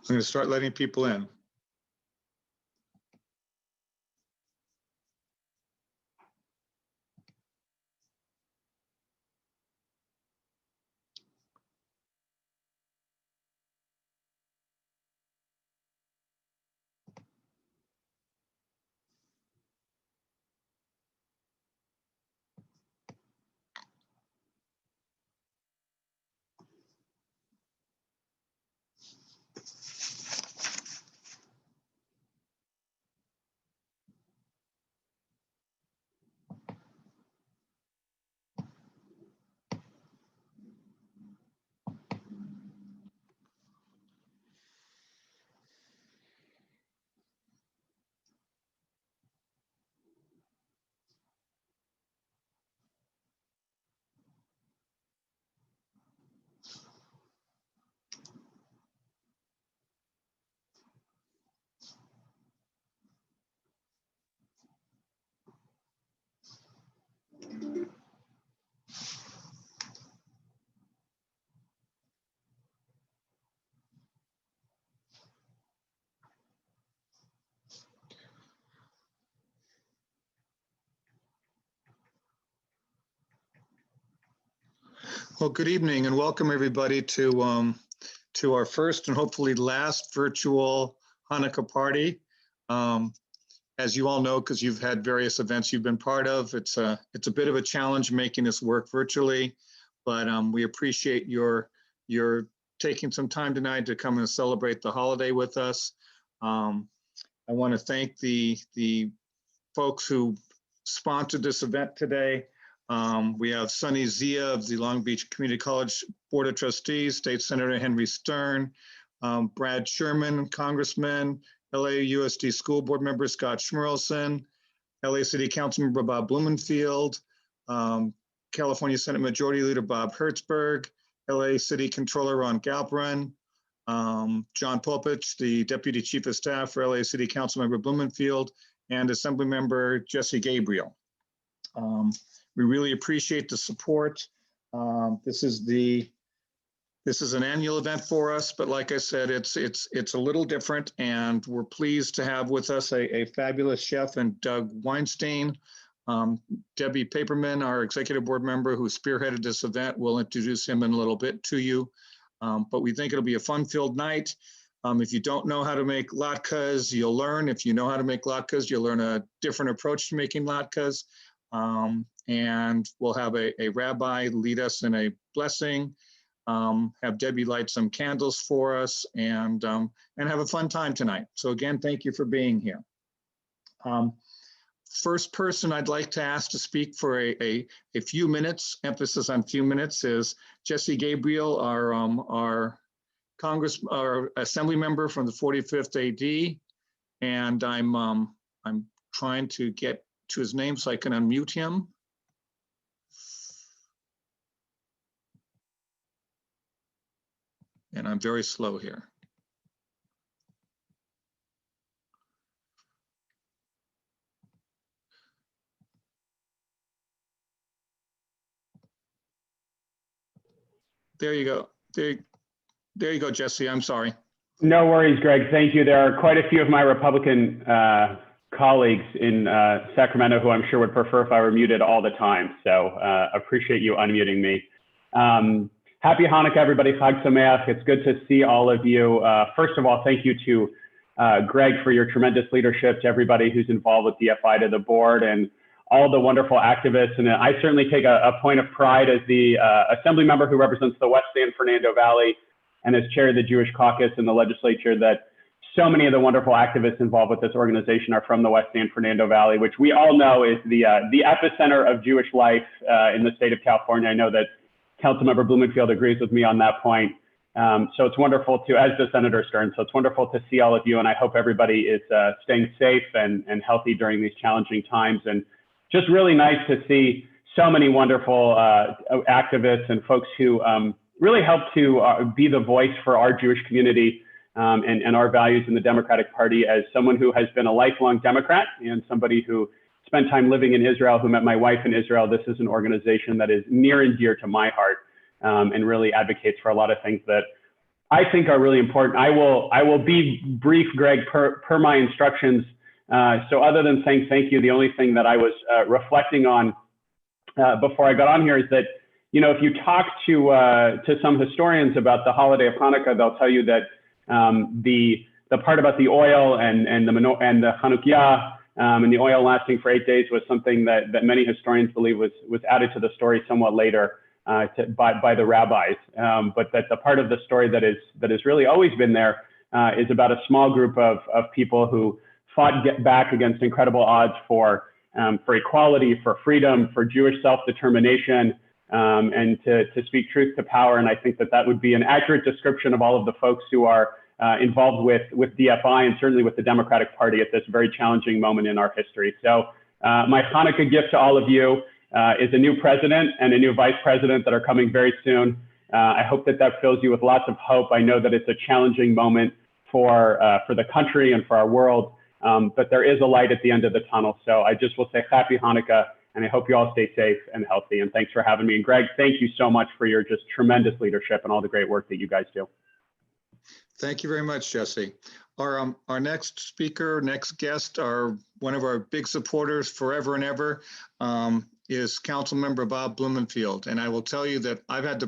I'm going to start letting people in. Well, good evening and welcome everybody to our first and hopefully last virtual Hanukkah party. As you all know, because you've had various events you've been part of, it's a bit of a challenge making this work virtually, but we appreciate your taking some time tonight to come and celebrate the holiday with us. I want to thank the folks who sponsored this event today. We have Sunny Zia of the Long Beach Community College Board of Trustees, State Senator Henry Stern, Brad Sherman, Congressman, LAUSD School Board Member Scott Schmerelson, LA City Council Member Bob Blumenfield, California Senate Majority Leader Bob Hertzberg, LA City Controller Ron Galperin, John Popich, the Deputy Chief of Staff for LA City Council Member Blumenfield, and Assembly Member Jesse Gabriel. We really appreciate the support. This is an annual event for us, but like I said, it's a little different, and we're pleased to have with us a fabulous chef and Doug Weinstein. Debbie Paperman, our executive board member who spearheaded this event, will introduce him in a little bit to you. But we think it'll be a fun-filled night. If you don't know how to make latkes, you'll learn. If you know how to make latkes, you'll learn a different approach to making latkes. And we'll have a rabbi lead us in a blessing, have Debbie light some candles for us, and have a fun time tonight. So again, thank you for being here. First person I'd like to ask to speak for a few minutes, emphasis on few minutes, is Jesse Gabriel, our assembly member from the 45th AD. And I'm trying to get to his name so I can unmute him. And I'm very slow here. There you go. There you go, Jesse. I'm sorry. No worries, Greg. Thank you. There are quite a few of my Republican colleagues in Sacramento who I'm sure would prefer if I were muted all the time. So appreciate you unmuting me. Happy Hanukkah, everybody. Chag Sameach. It's good to see all of you. First of all, thank you to Greg for your tremendous leadership, to everybody who's involved with DFI, to the board, and all the wonderful activists. And I certainly take a point of pride as the assembly member who represents the West San Fernando Valley and as chair of the Jewish caucus in the legislature that so many of the wonderful activists involved with this organization are from the West San Fernando Valley, which we all know is the epicenter of Jewish life in the state of California. I know that Councilmember Blumenfield agrees with me on that point. So it's wonderful to, as does Senator Stern, so it's wonderful to see all of you, and I hope everybody is staying safe and healthy during these challenging times. And just really nice to see so many wonderful activists and folks who really help to be the voice for our Jewish community and our values in the Democratic Party. As someone who has been a lifelong Democrat and somebody who spent time living in Israel, who met my wife in Israel, this is an organization that is near and dear to my heart and really advocates for a lot of things that I think are really important. I will be brief, Greg, per my instructions. So other than saying thank you, the only thing that I was reflecting on before I got on here is that, you know, if you talk to some historians about the holiday of Hanukkah, they'll tell you that the part about the oil and the Chanukah and the oil lasting for 8 days was something that many historians believe was added to the story somewhat later by the rabbis. But that the part of the story that has really always been there is about a small group of people who fought back against incredible odds for equality, for freedom, for Jewish self-determination, and to speak truth to power. And I think that would be an accurate description of all of the folks who are involved with DFI and certainly with the Democratic Party at this very challenging moment in our history. So my Hanukkah gift to all of you is a new president and a new vice president that are coming very soon. I hope that fills you with lots of hope. I know that it's a challenging moment for the country and for our world, but there is a light at the end of the tunnel. So I just will say happy Hanukkah, and I hope you all stay safe and healthy. And thanks for having me. And Greg, thank you so much for your just tremendous leadership and all the great work that you guys do. Thank you very much, Jesse. Our next speaker, next guest, one of our big supporters forever and ever, is Councilmember Bob Blumenfield. And I will tell you that I've had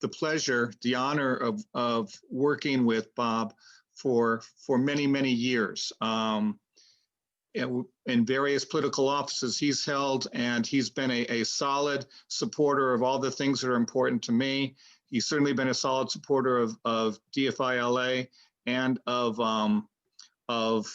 the pleasure, the honor of working with Bob for many, many years in various political offices he's held, and he's been a solid supporter of all the things that are important to me. He's certainly been a solid supporter of DFI LA and of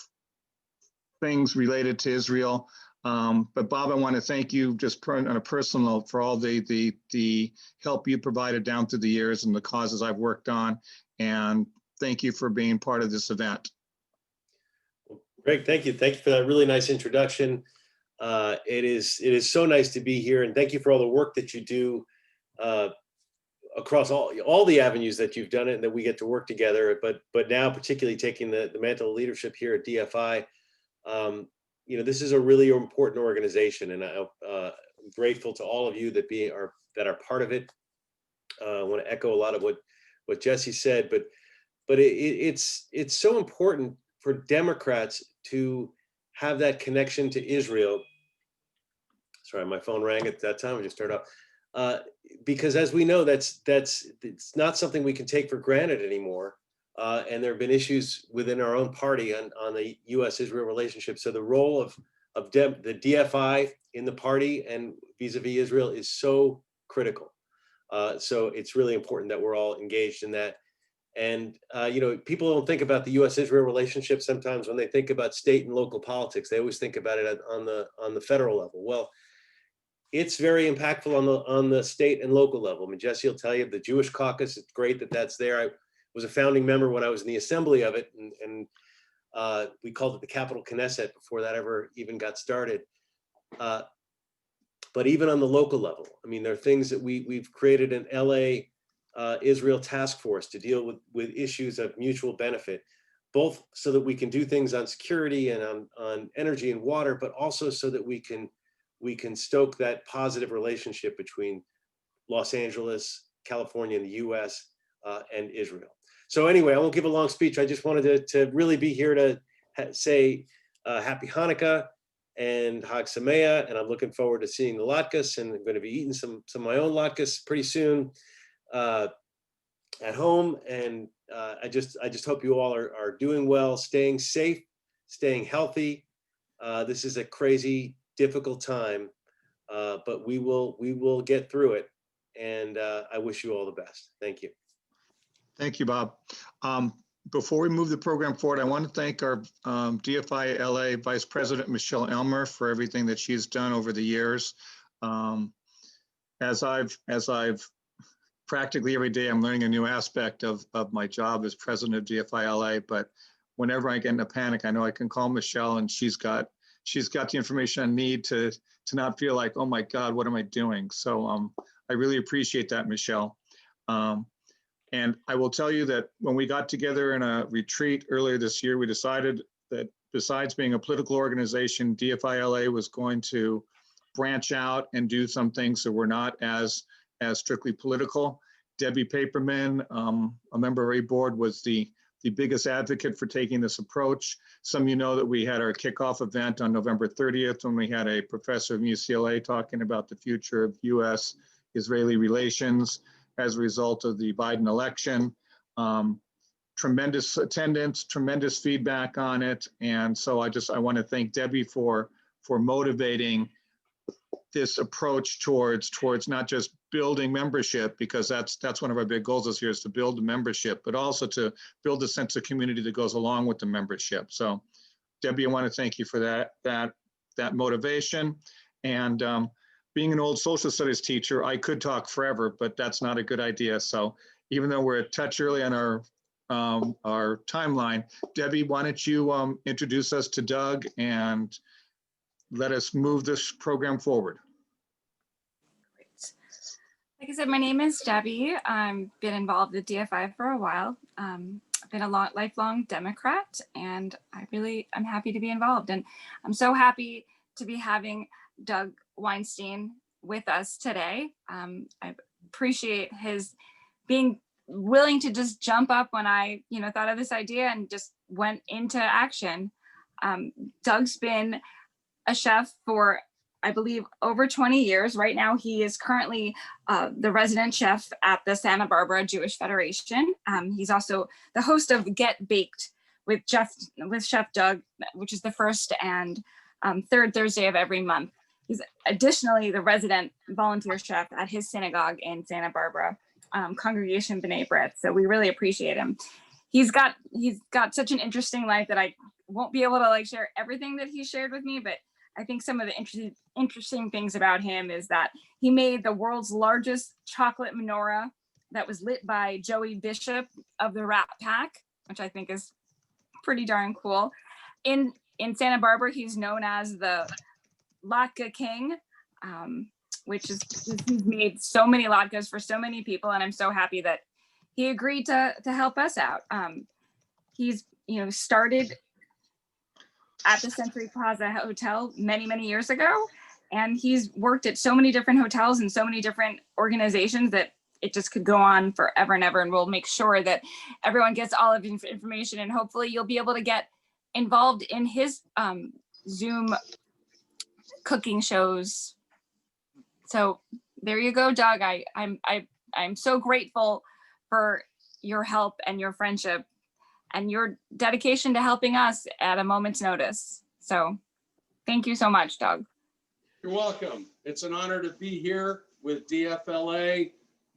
things related to Israel. But Bob, I want to thank you just on a personal note for all the help you provided down through the years and the causes I've worked on. And thank you for being part of this event. Greg, thank you. Thank you for that really nice introduction. It is so nice to be here, and thank you for all the work that you do across all the avenues that you've done it and that we get to work together. But now, particularly taking the mantle of leadership here at DFI, you know, this is a really important organization, and I'm grateful to all of you that are part of it. I want to echo a lot of what Jesse said, but it's so important for Democrats to have that connection to Israel. Sorry, my phone rang at that time. I just turned off. Because as we know, it's not something we can take for granted anymore. And there have been issues within our own party on the U.S.-Israel relationship. So the role of the DFI in the party and vis-a-vis Israel is so critical. So it's really important that we're all engaged in that. And, you know, people don't think about the U.S.-Israel relationship sometimes when they think about state and local politics. They always think about it on the federal level. Well, it's very impactful on the state and local level. I mean, Jesse will tell you the Jewish caucus, it's great that that's there. I was a founding member when I was in the assembly of it, and we called it the Capitol Knesset before that ever even got started. But even on the local level, I mean, there are things that we've created an LA Israel task force to deal with issues of mutual benefit, both so that we can do things on security and on energy and water, but also so that we can stoke that positive relationship between Los Angeles, California, and the US and Israel. So anyway, I won't give a long speech. I just wanted to really be here to say Happy Hanukkah and Hag Sameach, and I'm looking forward to seeing the latkes, and I'm going to be eating some of my own latkes pretty soon at home. And I just hope you all are doing well, staying safe, staying healthy. This is a crazy, difficult time, but we will get through it. And I wish you all the best. Thank you. Thank you, Bob. Before we move the program forward, I want to thank our DFI LA Vice President, Michelle Elmer, for everything that she's done over the years. As I've practically every day, I'm learning a new aspect of my job as president of DFI LA, but whenever I get in a panic, I know I can call Michelle, and she's got the information I need to not feel like, oh my God, what am I doing? So I really appreciate that, Michelle. And I will tell you that when we got together in a retreat earlier this year, we decided that besides being a political organization, DFI LA was going to branch out and do some things that were not as strictly political. Debbie Paperman, a member of our board, was the biggest advocate for taking this approach. Some of you know that we had our kickoff event on November 30th when we had a professor from UCLA talking about the future of US-Israeli relations as a result of the Biden election. Tremendous attendance, tremendous feedback on it. And so I want to thank Debbie for motivating this approach towards not just building membership, because that's one of our big goals this year, is to build the membership, but also to build a sense of community that goes along with the membership. So Debbie, I want to thank you for that motivation. And being an old social studies teacher, I could talk forever, but that's not a good idea. So even though we're a touch early on our timeline, Debbie, why don't you introduce us to Doug and let us move this program forward. Great. Like I said, my name is Debbie. I've been involved with DFI for a while. I've been a lifelong Democrat, and I'm happy to be involved. And I'm so happy to be having Doug Weinstein with us today. I appreciate his being willing to just jump up when I, thought of this idea and just went into action. Doug's been a chef for, I believe, over 20 years. Right now, he is currently the resident chef at the Santa Barbara Jewish Federation. He's also the host of Get Baked with Chef Doug, which is the first and third Thursday of every month. He's additionally the resident volunteer chef at his synagogue in Santa Barbara, Congregation B'nai B'rith. So we really appreciate him. He's got such an interesting life that I won't be able to share everything that he shared with me, but I think some of the interesting things about him is that he made the world's largest chocolate menorah that was lit by Joey Bishop of the Rat Pack, which I think is pretty darn cool. In Santa Barbara, he's known as the Latke King, which is, he's made so many latkes for so many people, and I'm so happy that he agreed to help us out. He's started at the Century Plaza Hotel many years ago, and he's worked at so many different hotels and so many different organizations that it just could go on forever and ever. And we'll make sure that everyone gets all of the information, and hopefully you'll be able to get involved in his Zoom cooking shows. So there you go, Doug. I'm so grateful for your help and your friendship and your dedication to helping us at a moment's notice. So thank you so much, Doug. You're welcome. It's an honor to be here with DFLA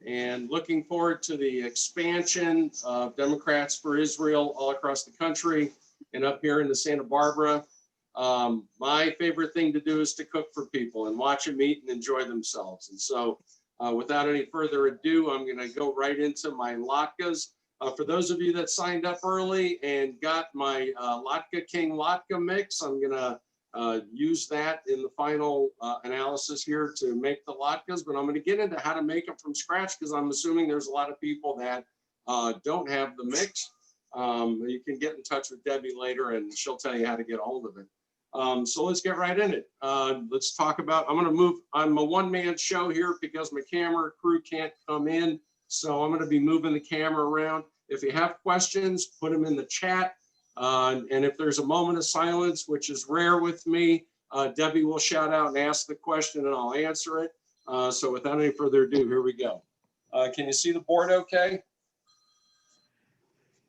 and looking forward to the expansion of Democrats for Israel all across the country and up here in the Santa Barbara. My favorite thing to do is to cook for people and watch them eat and enjoy themselves. And so without any further ado, I'm going to go right into my latkes. For those of you that signed up early and got my Latke King latke mix, I'm going to use that in the final analysis here to make the latkes, but I'm going to get into how to make them from scratch because I'm assuming there's a lot of people that don't have the mix. You can get in touch with Debbie later and she'll tell you how to get a hold of it. So let's get right in it. Let's talk about, I'm a one-man show here because my camera crew can't come in. So I'm going to be moving the camera around. If you have questions, put them in the chat. And if there's a moment of silence, which is rare with me, Debbie will shout out and ask the question and I'll answer it. So without any further ado, here we go. Can you see the board okay?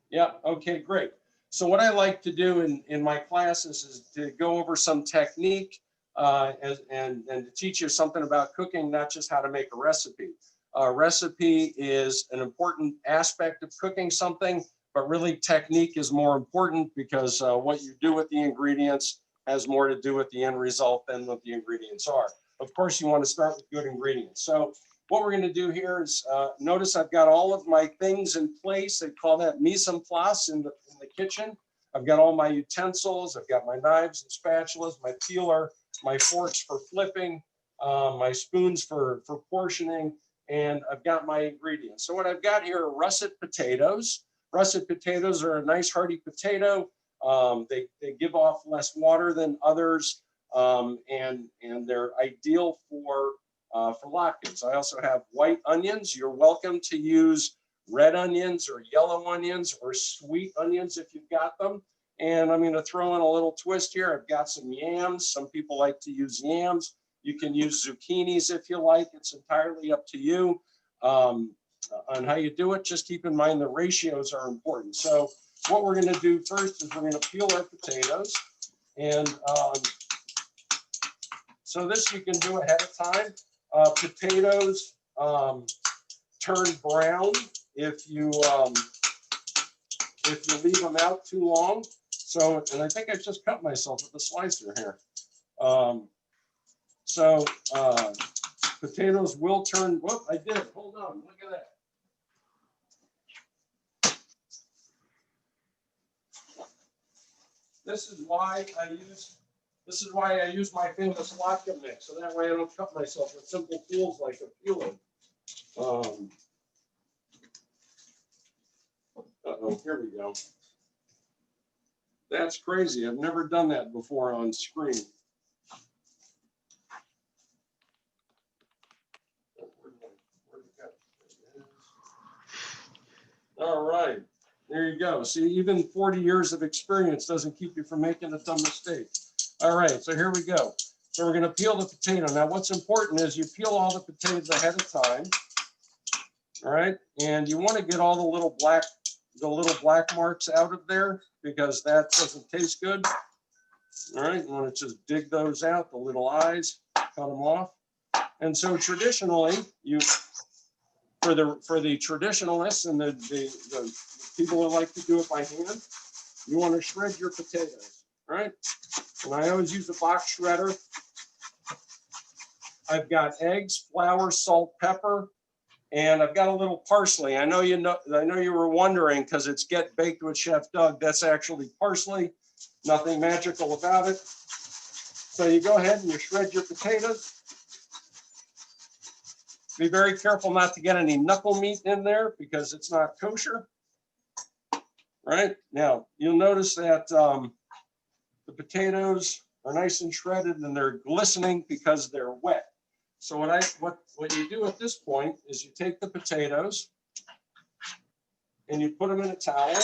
Yeah, okay, great. So what I like to do in my classes is to go over some technique and to teach you something about cooking, not just how to make a recipe. Recipe is an important aspect of cooking something, but really technique is more important because what you do with the ingredients has more to do with the end result than what the ingredients are. Of course, you want to start with good ingredients. So what we're going to do here is notice I've got all of my things in place. They call that mise en place in the kitchen. I've got all my utensils. I've got my knives and spatulas, my peeler, my forks for flipping, my spoons for portioning, and I've got my ingredients. So what I've got here are russet potatoes. Russet potatoes are a nice hearty potato. They give off less water than others, and they're ideal for for latkes. I also have white onions. You're welcome to use red onions or yellow onions or sweet onions if you've got them. And I'm going to throw in a little twist here. I've got some yams. Some people like to use yams. You can use zucchinis if you like. It's entirely up to you on how you do it. Just keep in mind the ratios are important. So what we're going to do first is we're going to peel our potatoes. And so this you can do ahead of time. Potatoes turn brown if you leave them out too long. So, and I think I just cut myself with a slicer here. Potatoes will turn, whoop, I did, hold on, look at that. This is why I use my famous latke mix, so that way I don't cut myself with simple tools like a peeler. Here we go. That's crazy. I've never done that before on screen. All right, there you go. See, even 40 years of experience doesn't keep you from making a dumb mistake. All right, so here we go. So we're going to peel the potato. Now, what's important is you peel all the potatoes ahead of time. All right, and you want to get all the little black marks out of there because that doesn't taste good. All right, you want to just dig those out, the little eyes, cut them off. And so traditionally, for the traditionalists and the people who like to do it by hand, you want to shred your potatoes, right? And I always use a box shredder. I've got eggs, flour, salt, pepper, and I've got a little parsley. I know you were wondering because it's Get Baked with Chef Doug. That's actually parsley. Nothing magical about it. So you go ahead and you shred your potatoes. Be very careful not to get any knuckle meat in there because it's not kosher. Right now, you'll notice that the potatoes are nice and shredded and they're glistening because they're wet. So what you do at this point is you take the potatoes and you put them in a towel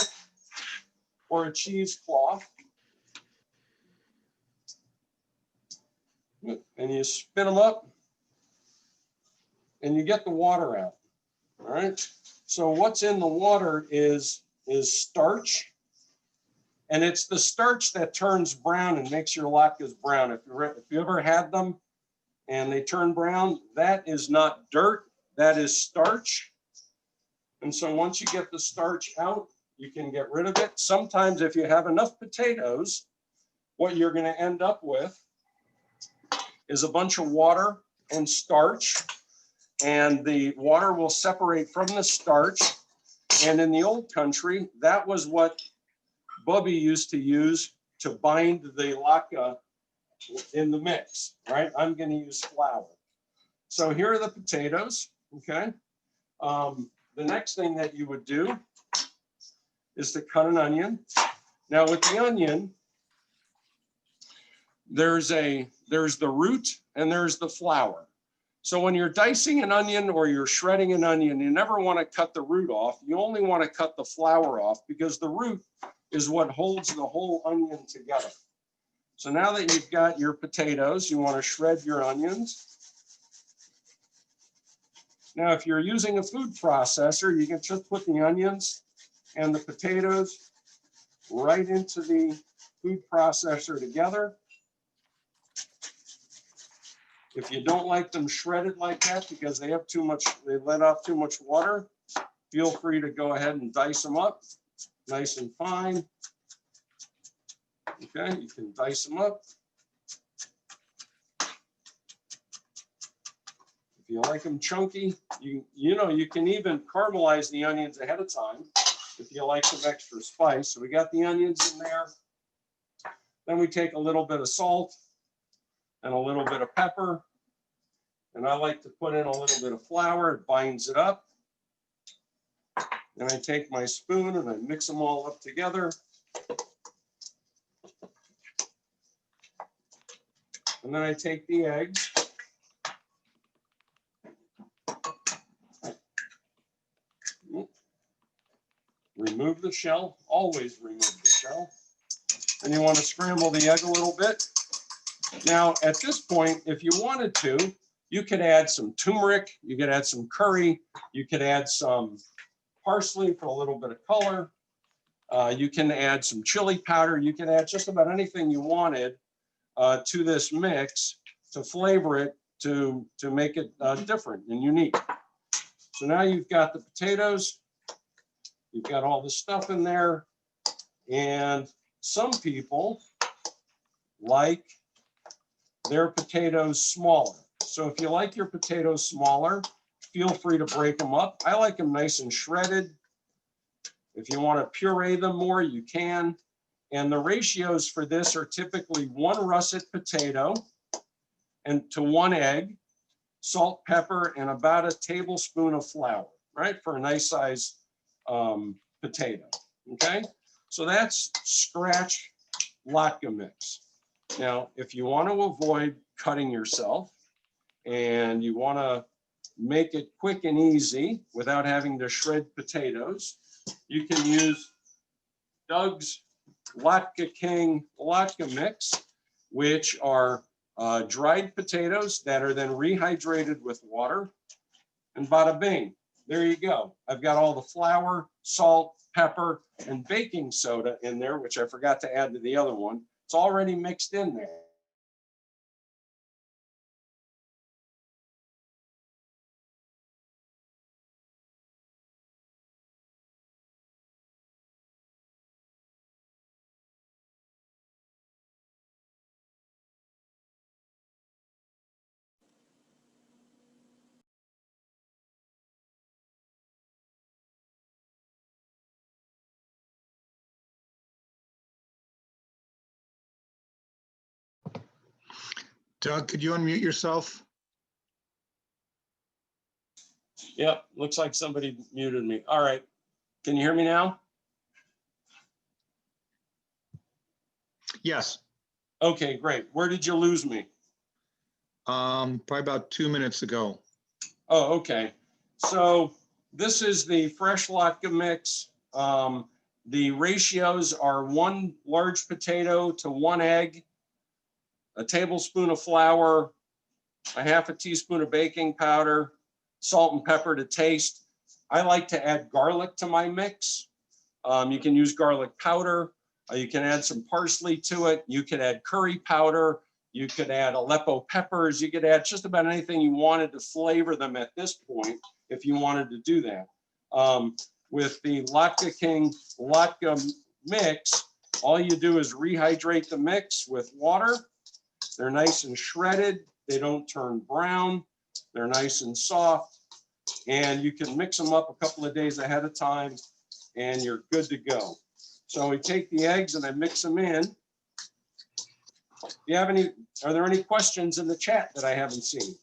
or a cheesecloth and you spin them up and you get the water out. All right. So what's in the water is starch, and it's the starch that turns brown and makes your latkes brown. If you ever had them and they turn brown, that is not dirt, that is starch. And so once you get the starch out, you can get rid of it. Sometimes if you have enough potatoes, what you're going to end up with is a bunch of water and starch, and the water will separate from the starch. And in the old country, that was what Bubby used to use to bind the latke in the mix, right? I'm going to use flour. So here are the potatoes, okay? The next thing that you would do is to cut an onion. Now with the onion, there's the root and there's the flour. So when you're dicing an onion or you're shredding an onion, you never want to cut the root off. You only want to cut the flour off because the root is what holds the whole onion together. So now that you've got your potatoes, you want to shred your onions. Now, if you're using a food processor, you can just put the onions and the potatoes right into the food processor together. If you don't like them shredded like that because they let off too much water, feel free to go ahead and dice them up nice and fine. Okay, you can dice them up. If you like them chunky, you can even caramelize the onions ahead of time if you like some extra spice. So we got the onions in there. Then we take a little bit of salt and a little bit of pepper. And I like to put in a little bit of flour. It binds it up. And I take my spoon and I mix them all up together. And then I take the eggs remove the shell, always remove the shell. And you want to scramble the egg a little bit. Now, at this point, if you wanted to, you could add some turmeric, you could add some curry, you could add some parsley for a little bit of color. You can add some chili powder. You can add just about anything you wanted to this mix to flavor it, to make it different and unique. So now you've got the potatoes, you've got all the stuff in there, and some people like their potatoes smaller. So if you like your potatoes smaller, feel free to break them up. I like them nice and shredded. If you want to puree them more, you can. And the ratios for this are typically 1 russet potato and to 1 egg, salt, pepper, and about a tablespoon of flour, right? For a nice size potato, okay? So that's scratch latke mix. Now, if you want to avoid cutting yourself and you want to make it quick and easy without having to shred potatoes, you can use Doug's Latke King latke mix, which are dried potatoes that are then rehydrated with water, and bada bing, there you go. I've got all the flour, salt, pepper, and baking soda in there, which I forgot to add to the other one. It's already mixed in there. Doug, could you unmute yourself? Yep, looks like somebody muted me. All right, can you hear me now? Yes. Okay, great. Where did you lose me? Probably about 2 minutes ago. Oh, okay. So this is the fresh latke mix. The ratios are 1 large potato to 1 egg, a tablespoon of flour, a half a teaspoon of baking powder, salt and pepper to taste. I like to add garlic to my mix. You can use garlic powder. You can add some parsley to it. You could add curry powder. You could add Aleppo peppers. You could add just about anything you wanted to flavor them at this point, if you wanted to do that. With the Latke King latke mix, all you do is rehydrate the mix with water. They're nice and shredded. They don't turn brown. They're nice and soft. And you can mix them up a couple of days ahead of time and you're good to go. So we take the eggs and I mix them in. Do you have any, are there any questions in the chat that I haven't seen?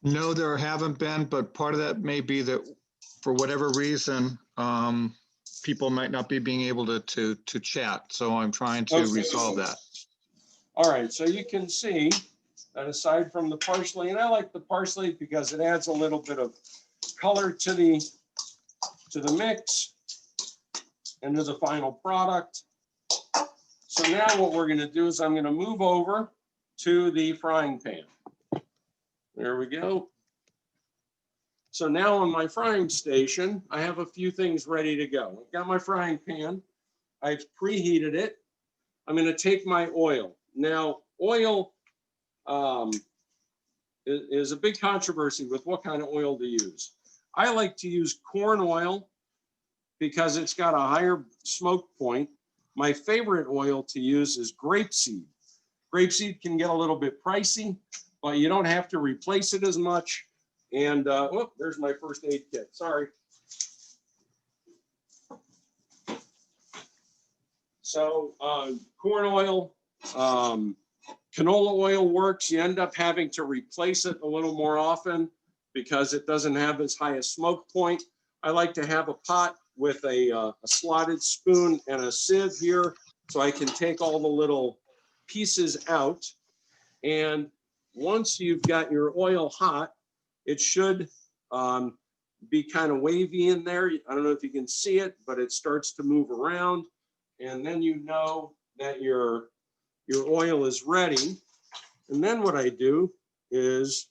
No, there haven't been, but part of that may be that for whatever reason, people might not be being able to chat. So I'm trying to Okay. resolve that. All right, so you can see that aside from the parsley, and I like the parsley because it adds a little bit of color to the mix and to the final product. So now what we're going to do is I'm going to move over to the frying pan. There we go. So now on my frying station, I have a few things ready to go. I've got my frying pan. I've preheated it. I'm going to take my oil. Now, oil is a big controversy with what kind of oil to use. I like to use corn oil because it's got a higher smoke point. My favorite oil to use is grapeseed. Grapeseed can get a little bit pricey, but you don't have to replace it as much. And, oh, there's my first aid kit, sorry. So corn oil, canola oil works. You end up having to replace it a little more often because it doesn't have as high a smoke point. I like to have a pot with a slotted spoon and a sieve here so I can take all the little pieces out. And once you've got your oil hot, it should be kind of wavy in there. I don't know if you can see it, but it starts to move around. And then you know that your oil is ready. And then what I do is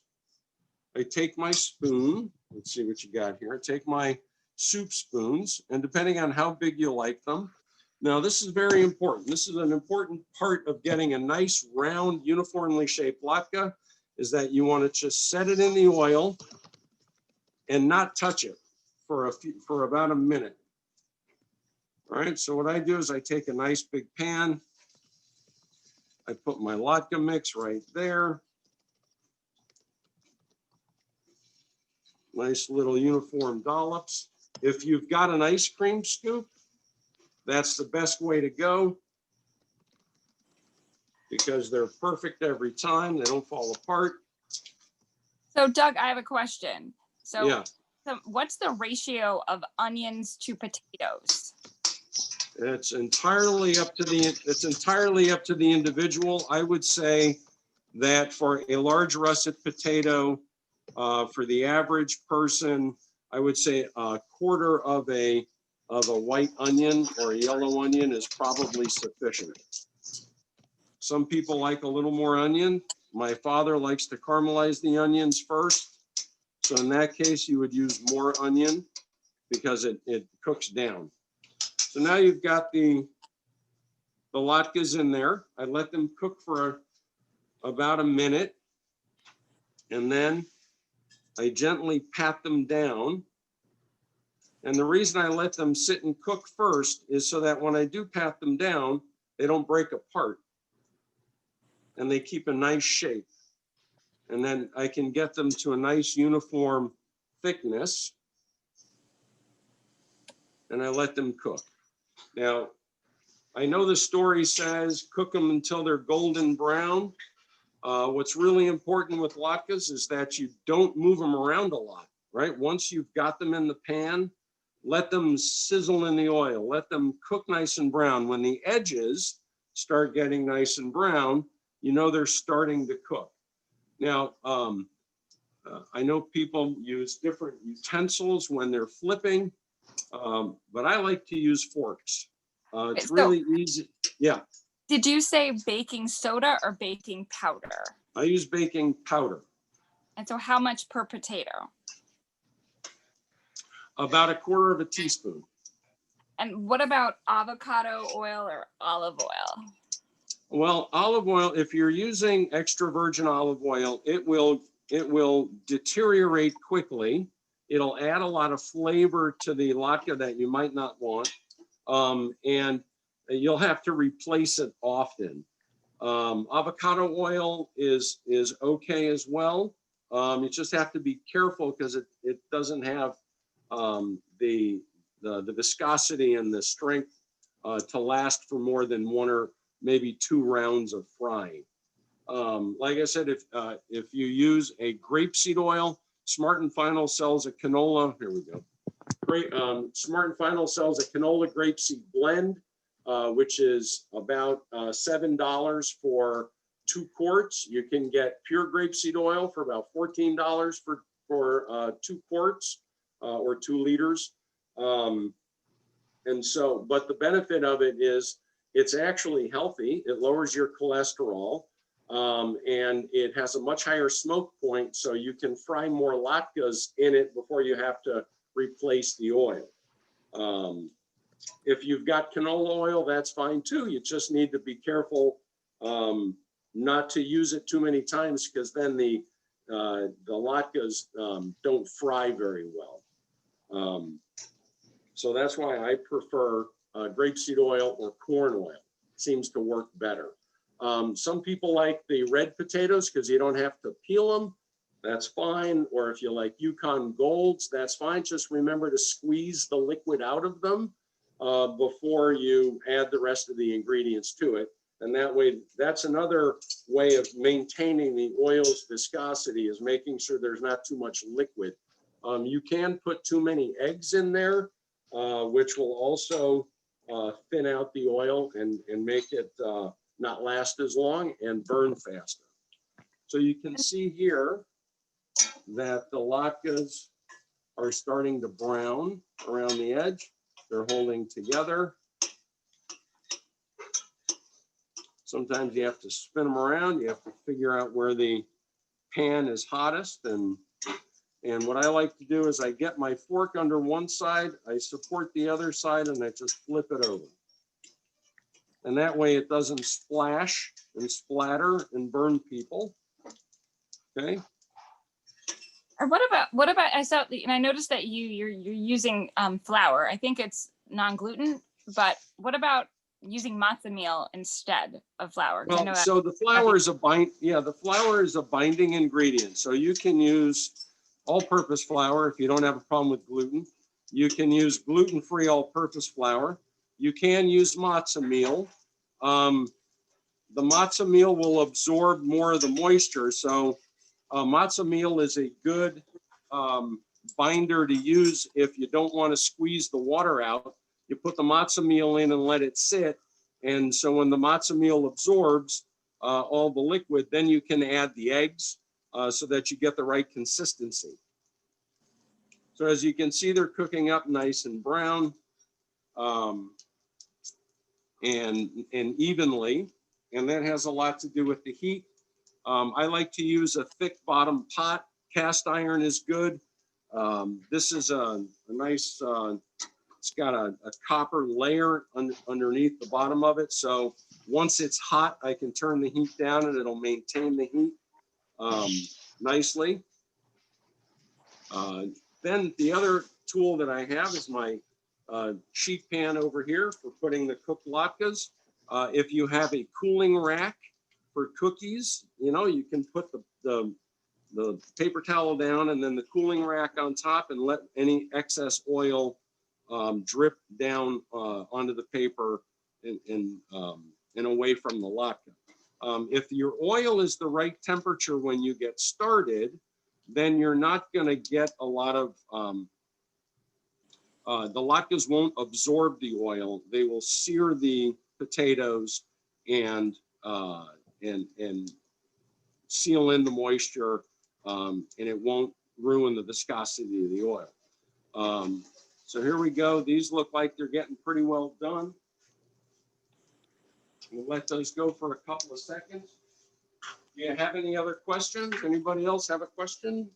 I take my spoon. Let's see what you got here. I take my soup spoons, and depending on how big you like them. Now, this is very important. This is an important part of getting a nice, round, uniformly shaped latke, is that you want to just set it in the oil and not touch it for about a minute. All right, so what I do is I take a nice big pan. I put my latke mix right there. Nice little uniform dollops. If you've got an ice cream scoop, that's the best way to go because they're perfect every time. They don't fall apart. So Doug, I have a question. So, Yeah. so what's the ratio of onions to potatoes? It's entirely up to the individual. I would say that for a large russet potato, for the average person, I would say a quarter of a white onion or a yellow onion is probably sufficient. Some people like a little more onion. My father likes to caramelize the onions first. So in that case, you would use more onion because it cooks down. So now you've got the latkes in there. I let them cook for about a minute. And then I gently pat them down. And the reason I let them sit and cook first is so that when I do pat them down, they don't break apart and they keep a nice shape. And then I can get them to a nice uniform thickness and I let them cook. Now, I know the story says cook them until they're golden brown. What's really important with latkes is that you don't move them around a lot, right? Once you've got them in the pan, let them sizzle in the oil, let them cook nice and brown. When the edges start getting nice and brown, you know they're starting to cook. Now, I know people use different utensils when they're flipping, but I like to use forks. It's really easy. Yeah. Did you say baking soda or baking powder? I use baking powder. And so how much per potato? About a quarter of a teaspoon. And what about avocado oil or olive oil? Well, olive oil, if you're using extra virgin olive oil, it will deteriorate quickly. It'll add a lot of flavor to the latke that you might not want. And you'll have to replace it often. Avocado oil is okay as well. You just have to be careful because it doesn't have the viscosity and the strength to last for more than one or maybe two rounds of frying. Like I said, if you use a grapeseed oil, Smart and Final sells a canola. Here we go. Great. Smart and Final sells a canola grapeseed blend, which is about $7 for 2 quarts. You can get pure grapeseed oil for about $14 for 2 quarts or 2 liters. And so, but the benefit of it is it's actually healthy. It lowers your cholesterol. And it has a much higher smoke point, so you can fry more latkes in it before you have to replace the oil. If you've got canola oil, that's fine too. You just need to be careful not to use it too many times because then the latkes don't fry very well. So that's why I prefer grapeseed oil or corn oil. It seems to work better. Some people like the red potatoes because you don't have to peel them. That's fine. Or if you like Yukon Golds, that's fine. Just remember to squeeze the liquid out of them before you add the rest of the ingredients to it. And that way, that's another way of maintaining the oil's viscosity is making sure there's not too much liquid. You can put too many eggs in there, which will also thin out the oil and make it not last as long and burn faster. So you can see here that the latkes are starting to brown around the edge. They're holding together. Sometimes you have to spin them around. You have to figure out where the pan is hottest. And what I like to do is I get my fork under one side, I support the other side, and I just flip it over. And that way it doesn't splash and splatter and burn people. Okay. Or what about I saw, and I noticed that you're using flour. I think it's non-gluten, but what about using matzo meal instead of flour? 'Cause I know Well, that- so the flour is the flour is a binding ingredient. So you can use all-purpose flour if you don't have a problem with gluten. You can use gluten-free all-purpose flour. You can use matzo meal. The matzo meal will absorb more of the moisture. So matzo meal is a good binder to use if you don't want to squeeze the water out. You put the matzo meal in and let it sit. And so when the matzo meal absorbs all the liquid, then you can add the eggs so that you get the right consistency. So as you can see, they're cooking up nice and brown and evenly. And that has a lot to do with the heat. I like to use a thick bottom pot. Cast iron is good. This is a nice, it's got a copper layer underneath the bottom of it. So once it's hot, I can turn the heat down and it'll maintain the heat nicely. Then the other tool that I have is my sheet pan over here for putting the cooked latkes. If you have a cooling rack for cookies, you can put the paper towel down and then the cooling rack on top and let any excess oil drip down onto the paper and away from the latke. If your oil is the right temperature when you get started, then you're not going to get a lot of, the latkes won't absorb the oil. They will sear the potatoes and seal in the moisture, and it won't ruin the viscosity of the oil. So here we go. These look like they're getting pretty well done. We'll let those go for a couple of seconds. Do you have any other questions? Anybody else have a question?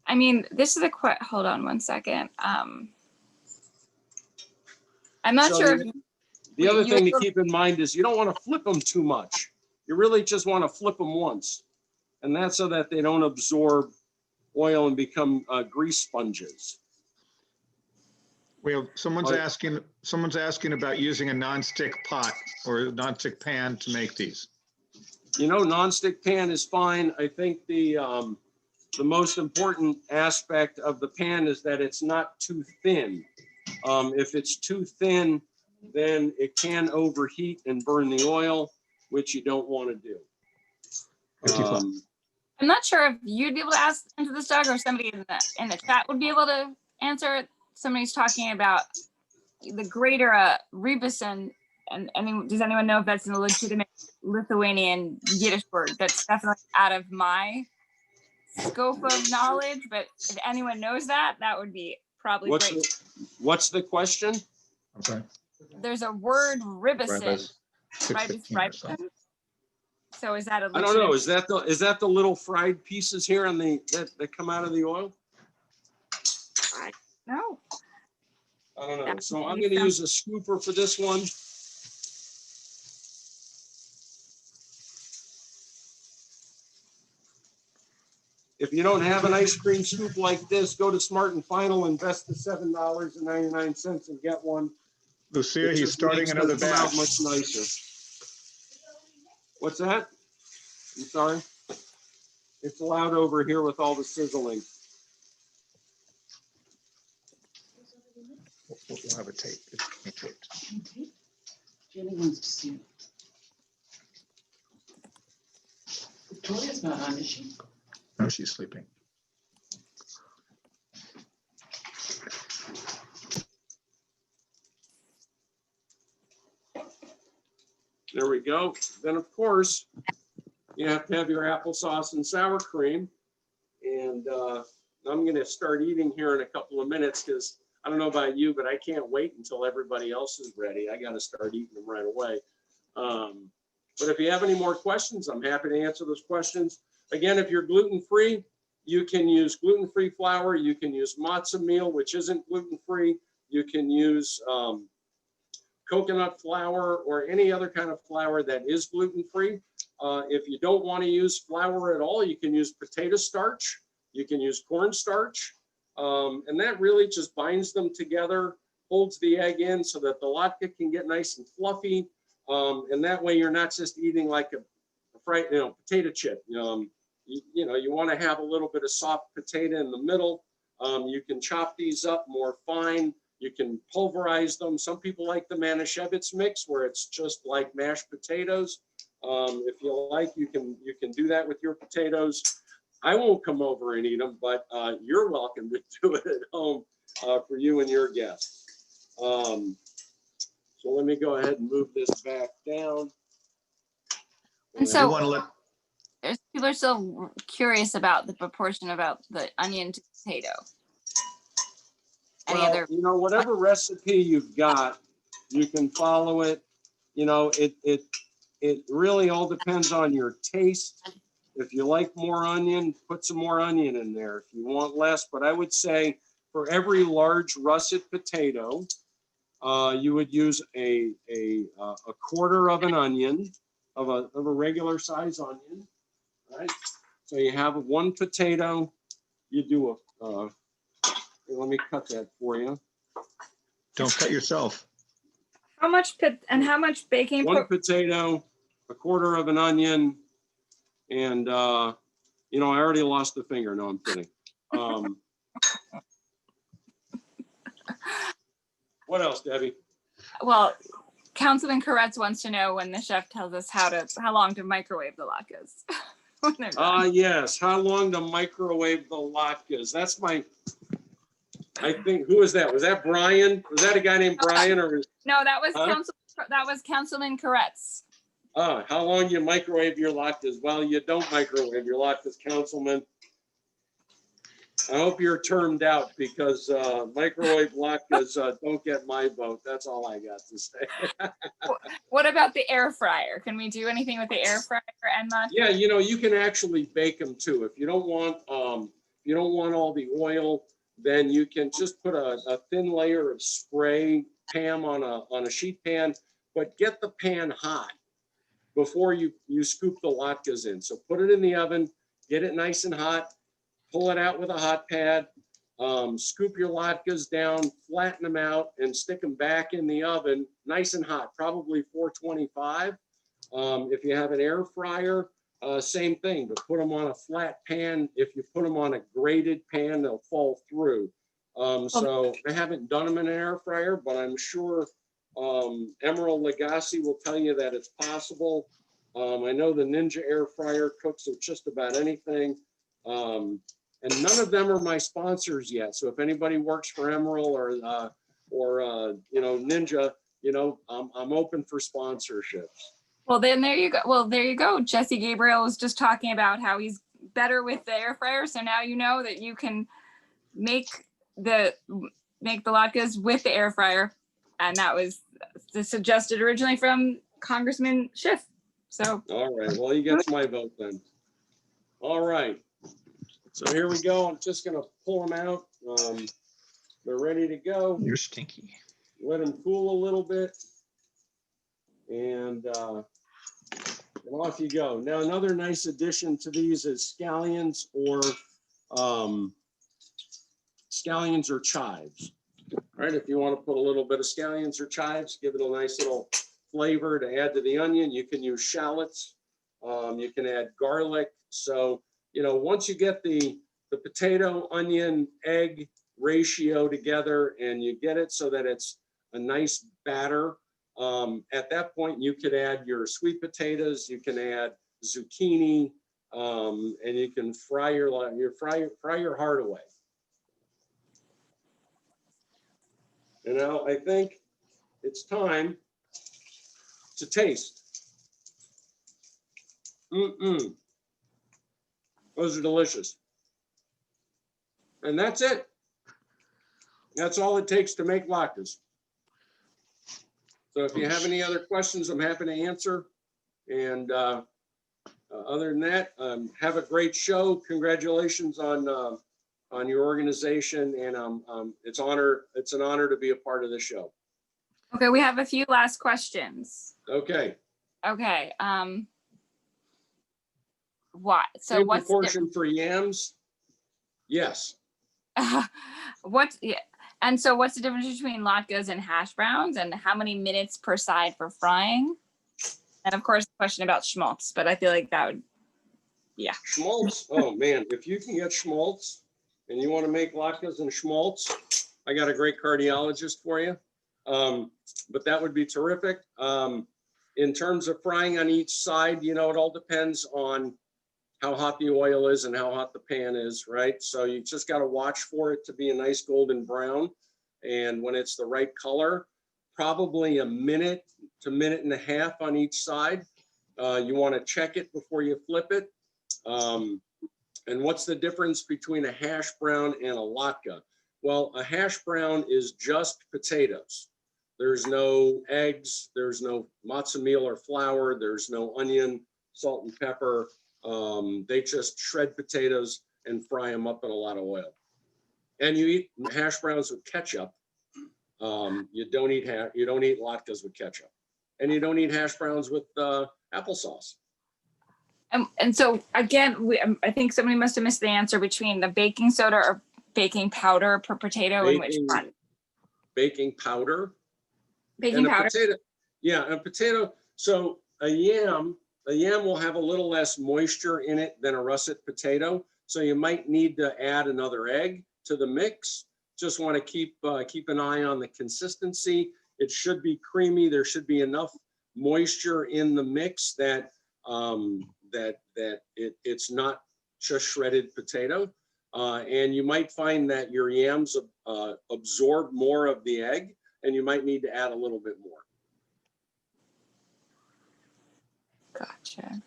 I mean, this is hold on one second. I'm not So sure. the other thing to keep in mind is you don't want to flip them too much. You really just want to flip them once. And that's so that they don't absorb oil and become grease sponges. We have someone's asking about using a nonstick pot or a nonstick pan to make these. Nonstick pan is fine. I think the most important aspect of the pan is that it's not too thin. If it's too thin, then it can overheat and burn the oil, which you don't want to do. I'm not sure if you'd be able to answer this, Doug, or somebody in the chat would be able to answer. Somebody's talking about the greater rebus, and does anyone know if that's a legitimate Lithuanian Yiddish word? That's definitely out of my scope of knowledge, but if anyone knows that, that would be probably great. What's the question? I'm sorry. There's a word ribusin. Ribus. So is that a I don't know. Is that the little fried pieces here on that come out of the oil? No. I don't know. So I'm going to use a scooper for this one. If you don't have an ice cream scoop like this, go to Smart and Final, invest the $7.99 and get one. Lucia, he's starting another batch. Much nicer. What's that? I'm sorry. It's loud over here with all the sizzling. We'll have a tape. It's taped. Jenny wants to see it. Victoria's not on, is she? No, she's sleeping. There we go. Then, of course, you have to have your applesauce and sour cream. And I'm going to start eating here in a couple of minutes because I don't know about you, but I can't wait until everybody else is ready. I got to start eating them right away. But if you have any more questions, I'm happy to answer those questions. Again, if you're gluten-free, you can use gluten-free flour. You can use matzo meal, which isn't gluten-free. You can use coconut flour or any other kind of flour that is gluten-free. If you don't want to use flour at all, you can use potato starch. You can use cornstarch. And that really just binds them together, holds the egg in so that the latke can get nice and fluffy. And that way you're not just eating like a fried, potato chip. You want to have a little bit of soft potato in the middle. You can chop these up more fine. You can pulverize them. Some people like the Manischewitz mix where it's just like mashed potatoes. If you like, you can do that with your potatoes. I won't come over and eat them, but you're welcome to do it at home for you and your guests. So let me go ahead and move this back down. And You so want to let, people are still curious about the proportion about the onion to potato. Any Well, other? whatever recipe you've got, you can follow it. It really all depends on your taste. If you like more onion, put some more onion in there. If you want less, but I would say for every large russet potato, you would use a quarter of an onion, of a regular size onion, right? So you have one potato, you do let me cut that for you. don't cut yourself. How much baking? One potato, a quarter of an onion, and I already lost the finger. No, I'm kidding. What else, Debbie? Well, Councilman Koretz wants to know when the chef tells us how long to microwave the latkes. When they're done. Yes. How long to microwave the latkes? That's I think, who was that? Was that Brian? Was that a guy named Brian or? No, that was Huh? Councilman Koretz. How long you microwave your latkes? Well, you don't microwave your latkes, Councilman. I hope you're termed out because microwave latkes don't get my vote. That's all I got to say. What about the air fryer? Can we do anything with the air fryer and latkes? Yeah, you can actually bake them too. If you don't want all the oil, then you can just put a thin layer of spray Pam on a sheet pan, but get the pan hot before you scoop the latkes in. So put it in the oven, get it nice and hot, pull it out with a hot pad, scoop your latkes down, flatten them out, and stick them back in the oven, nice and hot, probably 425. If you have an air fryer, same thing, but put them on a flat pan. If you put them on a grated pan, they'll fall through. So I haven't done them in an air fryer, but I'm sure Emerald Lagasse will tell you that it's possible. I know the Ninja air fryer cooks with just about anything. And none of them are my sponsors yet. So if anybody works for Emerald or Ninja, I'm open for sponsorships. Well, then there you go. Well, there you go. Jesse Gabriel was just talking about how he's better with the air fryer. So now you know that you can make the latkes with the air fryer. And that was suggested originally from Congressman Schiff. So. All right. Well, he gets my vote then. All right. So here we go. I'm just going to pull them out. They're ready to go. You're stinky. Let them cool a little bit. And off you go. Now, another nice addition to these is scallions or chives. All right, if you want to put a little bit of scallions or chives, give it a nice little flavor to add to the onion. You can use shallots. You can add garlic. So, once you get the potato, onion, egg ratio together and you get it so that it's a nice batter, at that point, you could add your sweet potatoes, you can add zucchini, and you can fry your heart away. I think it's time to taste. Those are delicious. And that's it. That's all it takes to make latkes. So if you have any other questions, I'm happy to answer. And other than that, have a great show. Congratulations on your organization, and it's an honor to be a part of the show. Okay, we have a few last questions. Okay. Okay. What? So Same what's proportion for yams? Yes. yeah. And so what's the difference between latkes and hash browns, and how many minutes per side for frying? And of course, the question about schmaltz, but I feel like that would, yeah. Schmaltz. Oh man, if you can get schmaltz and you want to make latkes and schmaltz, I got a great cardiologist for you. But that would be terrific. In terms of frying on each side, it all depends on how hot the oil is and how hot the pan is, right? So you just got to watch for it to be a nice golden brown. And when it's the right color, probably a minute to minute and a half on each side. You want to check it before you flip it. And what's the difference between a hash brown and a latke? Well, a hash brown is just potatoes. There's no eggs, there's no matzo meal or flour, there's no onion, salt and pepper. They just shred potatoes and fry them up in a lot of oil. And you eat hash browns with ketchup. You don't eat latkes with ketchup, and you don't eat hash browns with applesauce. And so again, I think somebody must have missed the answer between the baking soda or baking powder per potato and which one? Baking powder. Baking powder. Potato, yeah, a potato. So a yam will have a little less moisture in it than a russet potato. So you might need to add another egg to the mix. Just want to keep an eye on the consistency. It should be creamy. There should be enough moisture in the mix that it's not just shredded potato. And you might find that your yams absorb more of the egg, and you might need to add a little bit more. Gotcha.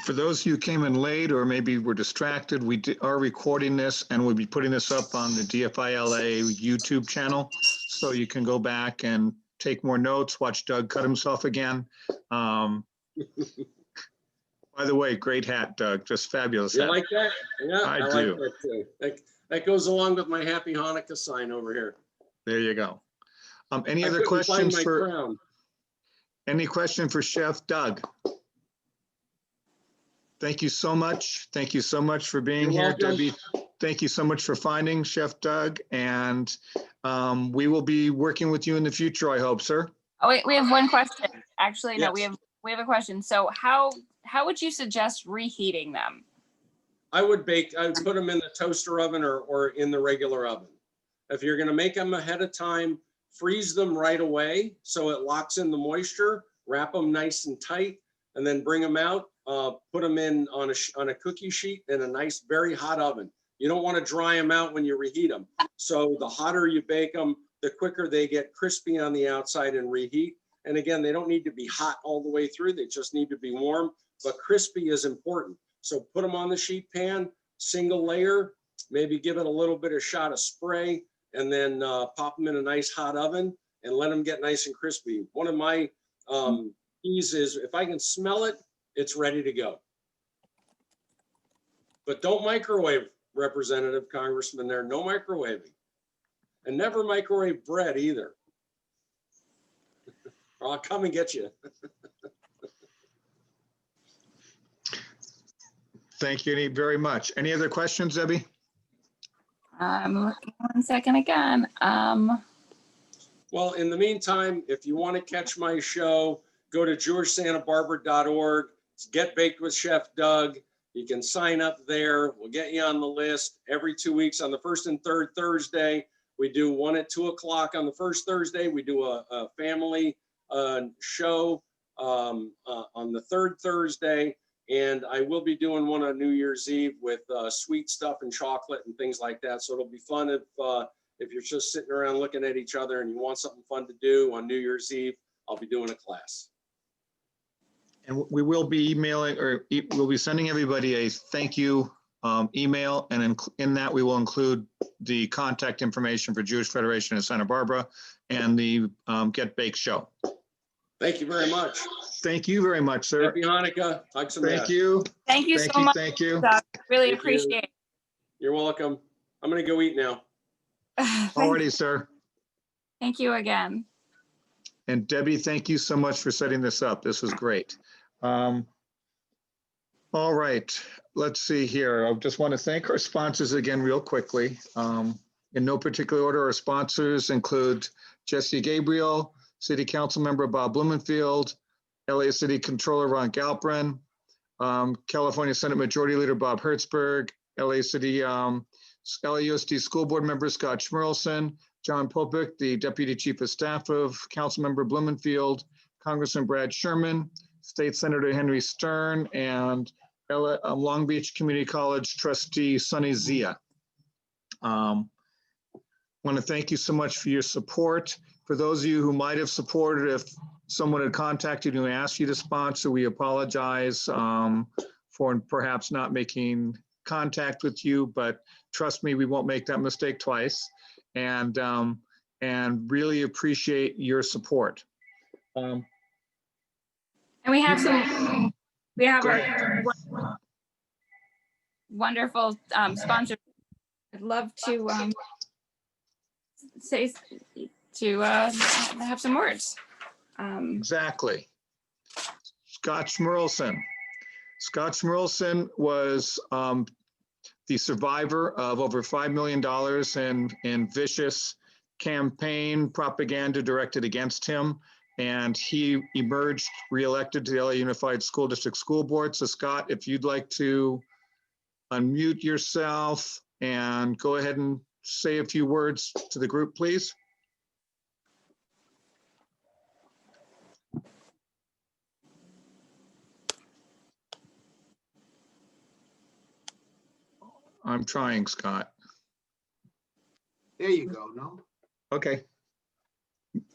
For those of you who came in late or maybe were distracted, we are recording this and we'll be putting this up on the DFI LA YouTube channel. So you can go back and take more notes, watch Doug cut himself again. By the way, great hat, Doug, just fabulous You hat. like that? Yeah, I like do. that too. That goes along with my Happy Hanukkah sign over here. There you go. Any I other couldn't find questions my for, crown. any question for Chef Doug? Thank you so much. Thank you so much for being You're here, welcome. Debbie. Thank you so much for finding Chef Doug, and we will be working with you in the future, I hope, sir. Oh wait, we have one question. Actually, no, Yes. we have a question. So how would you suggest reheating them? I would put them in the toaster oven or in the regular oven. If you're going to make them ahead of time, freeze them right away so it locks in the moisture, wrap them nice and tight, and then bring them out, put them in on a cookie sheet in a nice, very hot oven. You don't want to dry them out when you reheat them. So the hotter you bake them, the quicker they get crispy on the outside and reheat. And again, they don't need to be hot all the way through. They just need to be warm, but crispy is important. So put them on the sheet pan, single layer, maybe give it a little bit of shot of spray, and then pop them in a nice hot oven and let them get nice and crispy. One of my keys is if I can smell it, it's ready to go. But don't microwave, Representative Congressman, there, no microwaving. And never microwave bread either. Or I'll come and get you. Thank you very much. Any other questions, Debbie? I'm looking 1 second again. Well, in the meantime, if you want to catch my show, go to jewishsantabarbara.org. It's Get Baked with Chef Doug. You can sign up there. We'll get you on the list every 2 weeks on the first and third Thursday. We do one at 2 o'clock on the first Thursday. We do a family show on the third Thursday. And I will be doing one on New Year's Eve with sweet stuff and chocolate and things like that. So it'll be fun if you're just sitting around looking at each other and you want something fun to do on New Year's Eve. I'll be doing a class. And we will be emailing, or we'll be sending everybody a thank you email, and in that we will include the contact information for Jewish Federation in Santa Barbara and the Get Baked show. Thank you very much. Thank you very much, sir. Happy Hanukkah. Hugs and Thank math. you. Thank you Thank so you. much. Thank you. Doug. Really Thank you. appreciate it. You're welcome. I'm going to go eat now. Alrighty, sir. Thank you again. And Debbie, thank you so much for setting this up. This was great. All right, let's see here. I just want to thank our sponsors again real quickly. In no particular order, our sponsors include Jesse Gabriel, City Council Member Bob Blumenfield, LA City Controller Ron Galprin, California Senate Majority Leader Bob Hertzberg, LA City LAUSD School Board Member Scott Schmerlson, John Popick, the Deputy Chief of Staff of Councilmember Blumenfield, Congressman Brad Sherman, State Senator Henry Stern, and Long Beach Community College Trustee Sunny Zia. Want to thank you so much for your support. For those of you who might have supported, if someone had contacted you and asked you to sponsor, we apologize for perhaps not making contact with you, but trust me, we won't make that mistake twice. And really appreciate your support. And we have our wonderful sponsor. I'd love to have some words. Exactly. Scott Schmerlson. Scott Schmerlson was the survivor of over $5 million in vicious campaign propaganda directed against him. And he emerged reelected to the LA Unified School District School Board. So Scott, if you'd like to unmute yourself and go ahead and say a few words to the group, please. I'm trying, Scott. There you go, no? Okay.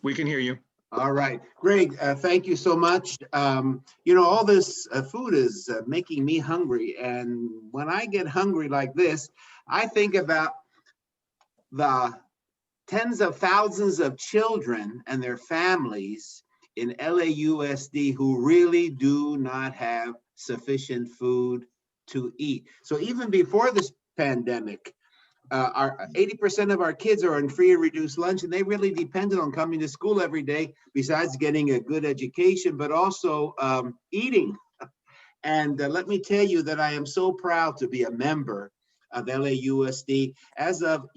We can hear you. All right, Greg, thank you so much. You know, all this food is making me hungry. And when I get hungry like this, I think about the tens of thousands of children and their families in LAUSD who really do not have sufficient food to eat. So even before this pandemic, our 80% of our kids are on free and reduced lunch, and they really depended on coming to school every day, besides getting a good education, but also eating. And let me tell you that I am so proud to be a member of LAUSD. As of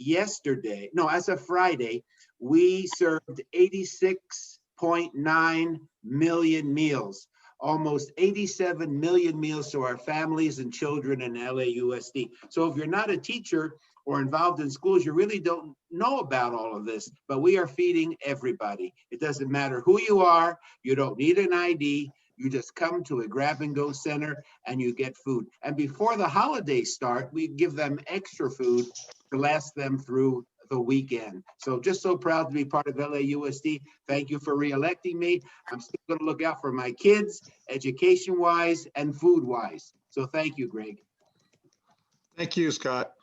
Friday, we served 86.9 million meals, almost 87 million meals to our families and children in LAUSD. So if you're not a teacher or involved in schools, you really don't know about all of this, but we are feeding everybody. It doesn't matter who you are, you don't need an ID, you just come to a grab and go center and you get food. And before the holidays start, we give them extra food to last them through the weekend. So just so proud to be part of LAUSD. Thank you for re-electing me. I'm still gonna look out for my kids, education-wise and food-wise. So thank you, Greg. Thank you, Scott.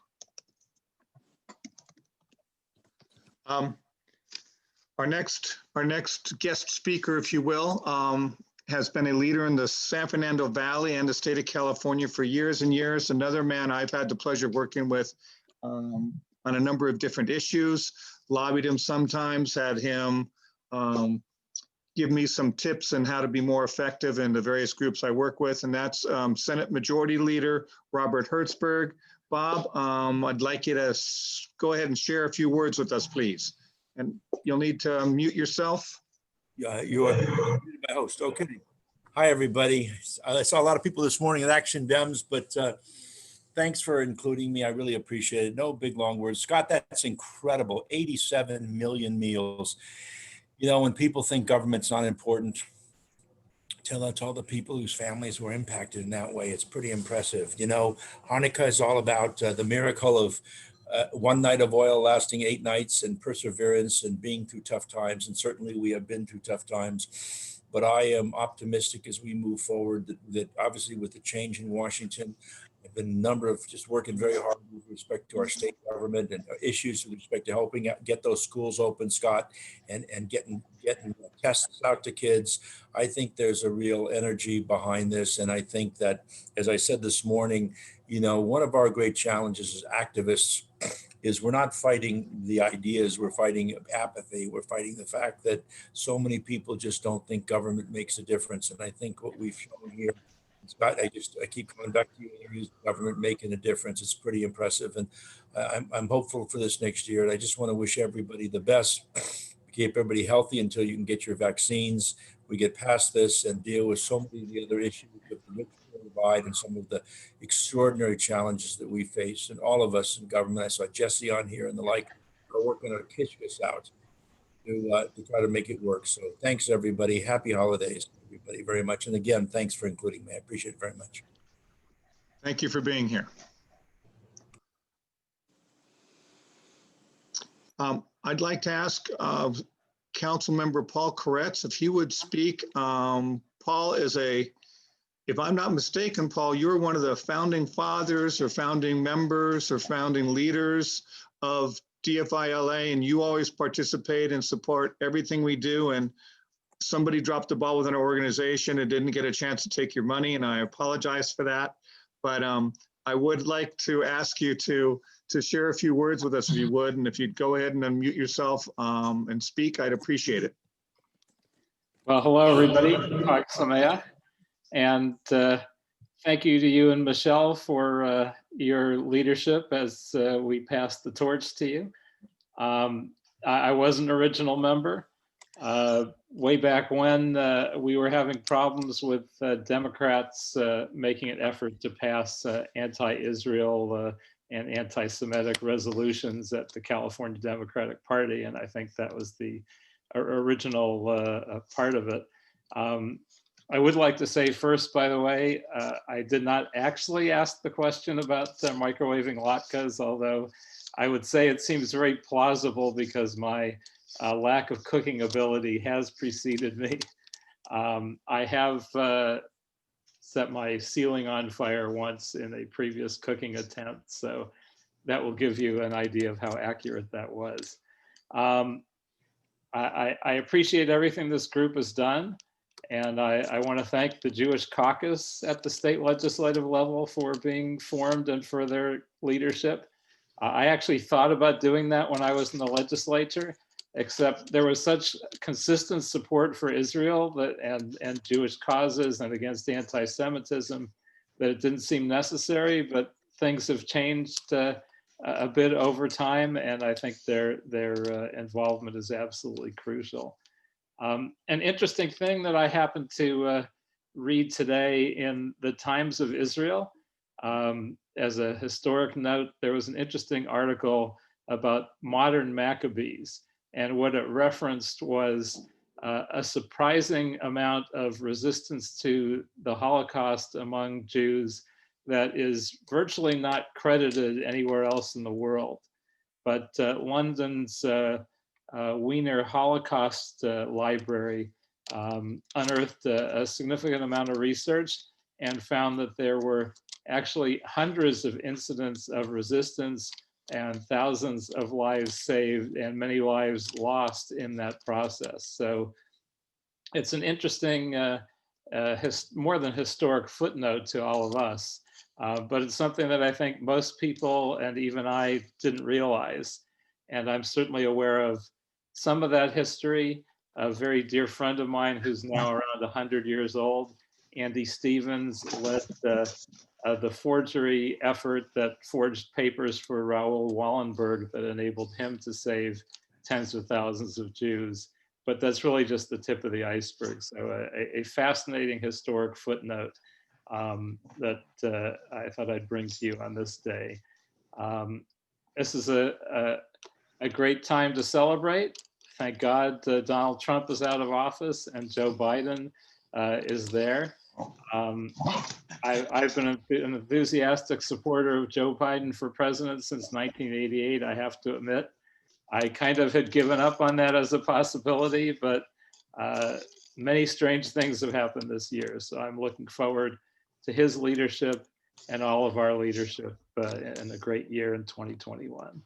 Our next guest speaker, if you will, has been a leader in the San Fernando Valley and the state of California for years and years. Another man I've had the pleasure of working with on a number of different issues, lobbied him sometimes, had him give me some tips on how to be more effective in the various groups I work with, and that's Senate Majority Leader Robert Hertzberg. Bob, I'd like you to go ahead and share a few words with us, please. And you'll need to mute yourself. Yeah, you are my host. Okay. Hi, everybody. I saw a lot of people this morning at Action Dems, but thanks for including me. I really appreciate it. No big, long words. Scott, that's incredible. 87 million meals. You know, when people think government's not important, tell that to all the people whose families were impacted in that way. It's pretty impressive. You know, Hanukkah is all about the miracle of one night of oil lasting 8 nights and perseverance and being through tough times. And certainly we have been through tough times. But I am optimistic as we move forward that obviously with the change in Washington, I've been a number of just working very hard with respect to our state government and issues with respect to helping get those schools open, Scott, and getting tests out to kids. I think there's a real energy behind this. And I think that, as I said this morning, one of our great challenges as activists is we're not fighting the ideas, we're fighting apathy. We're fighting the fact that so many people just don't think government makes a difference. And I think what we've shown here, Scott, I keep coming back to you, use government making a difference. It's pretty impressive. And I'm hopeful for this next year. And I just want to wish everybody the best. Keep everybody healthy until you can get your vaccines. We get past this and deal with so many of the other issues with the rich divide and some of the extraordinary challenges that we face. And all of us in government, I saw Jesse on here and the like, are working our kitchens out to try to make it work. So thanks, everybody. Happy holidays, everybody, very much. And again, thanks for including me. I appreciate it very much. Thank you for being here. I'd like to ask Councilmember Paul Koretz if he would speak. Paul is if I'm not mistaken, Paul, you're one of the founding fathers or founding members or founding leaders of DFI LA, and you always participate and support everything we do. And somebody dropped the ball within our organization and didn't get a chance to take your money, and I apologize for that. But I would like to ask you to share a few words with us if you would, and if you'd go ahead and unmute yourself and speak, I'd appreciate it. Well, hello, everybody. Chag Sameach. And thank you to you and Michelle for your leadership as we pass the torch to you. I was an original member. Way back when we were having problems with Democrats making an effort to pass anti-Israel and anti-Semitic resolutions at the California Democratic Party. And I think that was the original part of it. I would like to say first, by the way, I did not actually ask the question about microwaving latkes, although I would say it seems very plausible because my lack of cooking ability has preceded me. I have set my ceiling on fire once in a previous cooking attempt, so that will give you an idea of how accurate that was. I appreciate everything this group has done, and I want to thank the Jewish Caucus at the state legislative level for being formed and for their leadership. I actually thought about doing that when I was in the legislature, except there was such consistent support for Israel and Jewish causes and against anti-Semitism that it didn't seem necessary, but things have changed a bit over time, and I think their involvement is absolutely crucial. An interesting thing that I happened to read today in the Times of Israel, as a historic note, there was an interesting article about modern Maccabees. And what it referenced was a surprising amount of resistance to the Holocaust among Jews that is virtually not credited anywhere else in the world. But London's Wiener Holocaust Library unearthed a significant amount of research and found that there were actually hundreds of incidents of resistance and thousands of lives saved and many lives lost in that process. So it's an interesting, more than historic footnote to all of us, but it's something that I think most people and even I didn't realize. And I'm certainly aware of some of that history. A very dear friend of mine who's now around 100 years old, Andy Stevens, led the forgery effort that forged papers for Raoul Wallenberg that enabled him to save tens of thousands of Jews. But that's really just the tip of the iceberg. So a fascinating historic footnote that I thought I'd bring to you on this day. This is a great time to celebrate. Thank God Donald Trump is out of office and Joe Biden is there. I've been an enthusiastic supporter of Joe Biden for president since 1988, I have to admit. I kind of had given up on that as a possibility, but many strange things have happened this year. So I'm looking forward to his leadership and all of our leadership in a great year in 2021.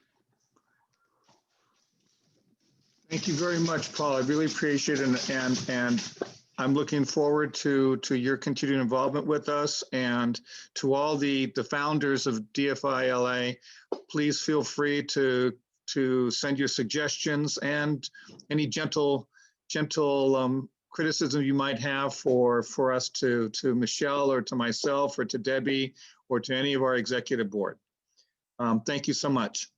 Thank you very much, Paul. I really appreciate it, and I'm looking forward to your continued involvement with us, and to all the founders of DFI LA. Please feel free to send your suggestions and any gentle criticism you might have for us to Michelle or to myself or to Debbie or to any of our executive board. Thank you so much.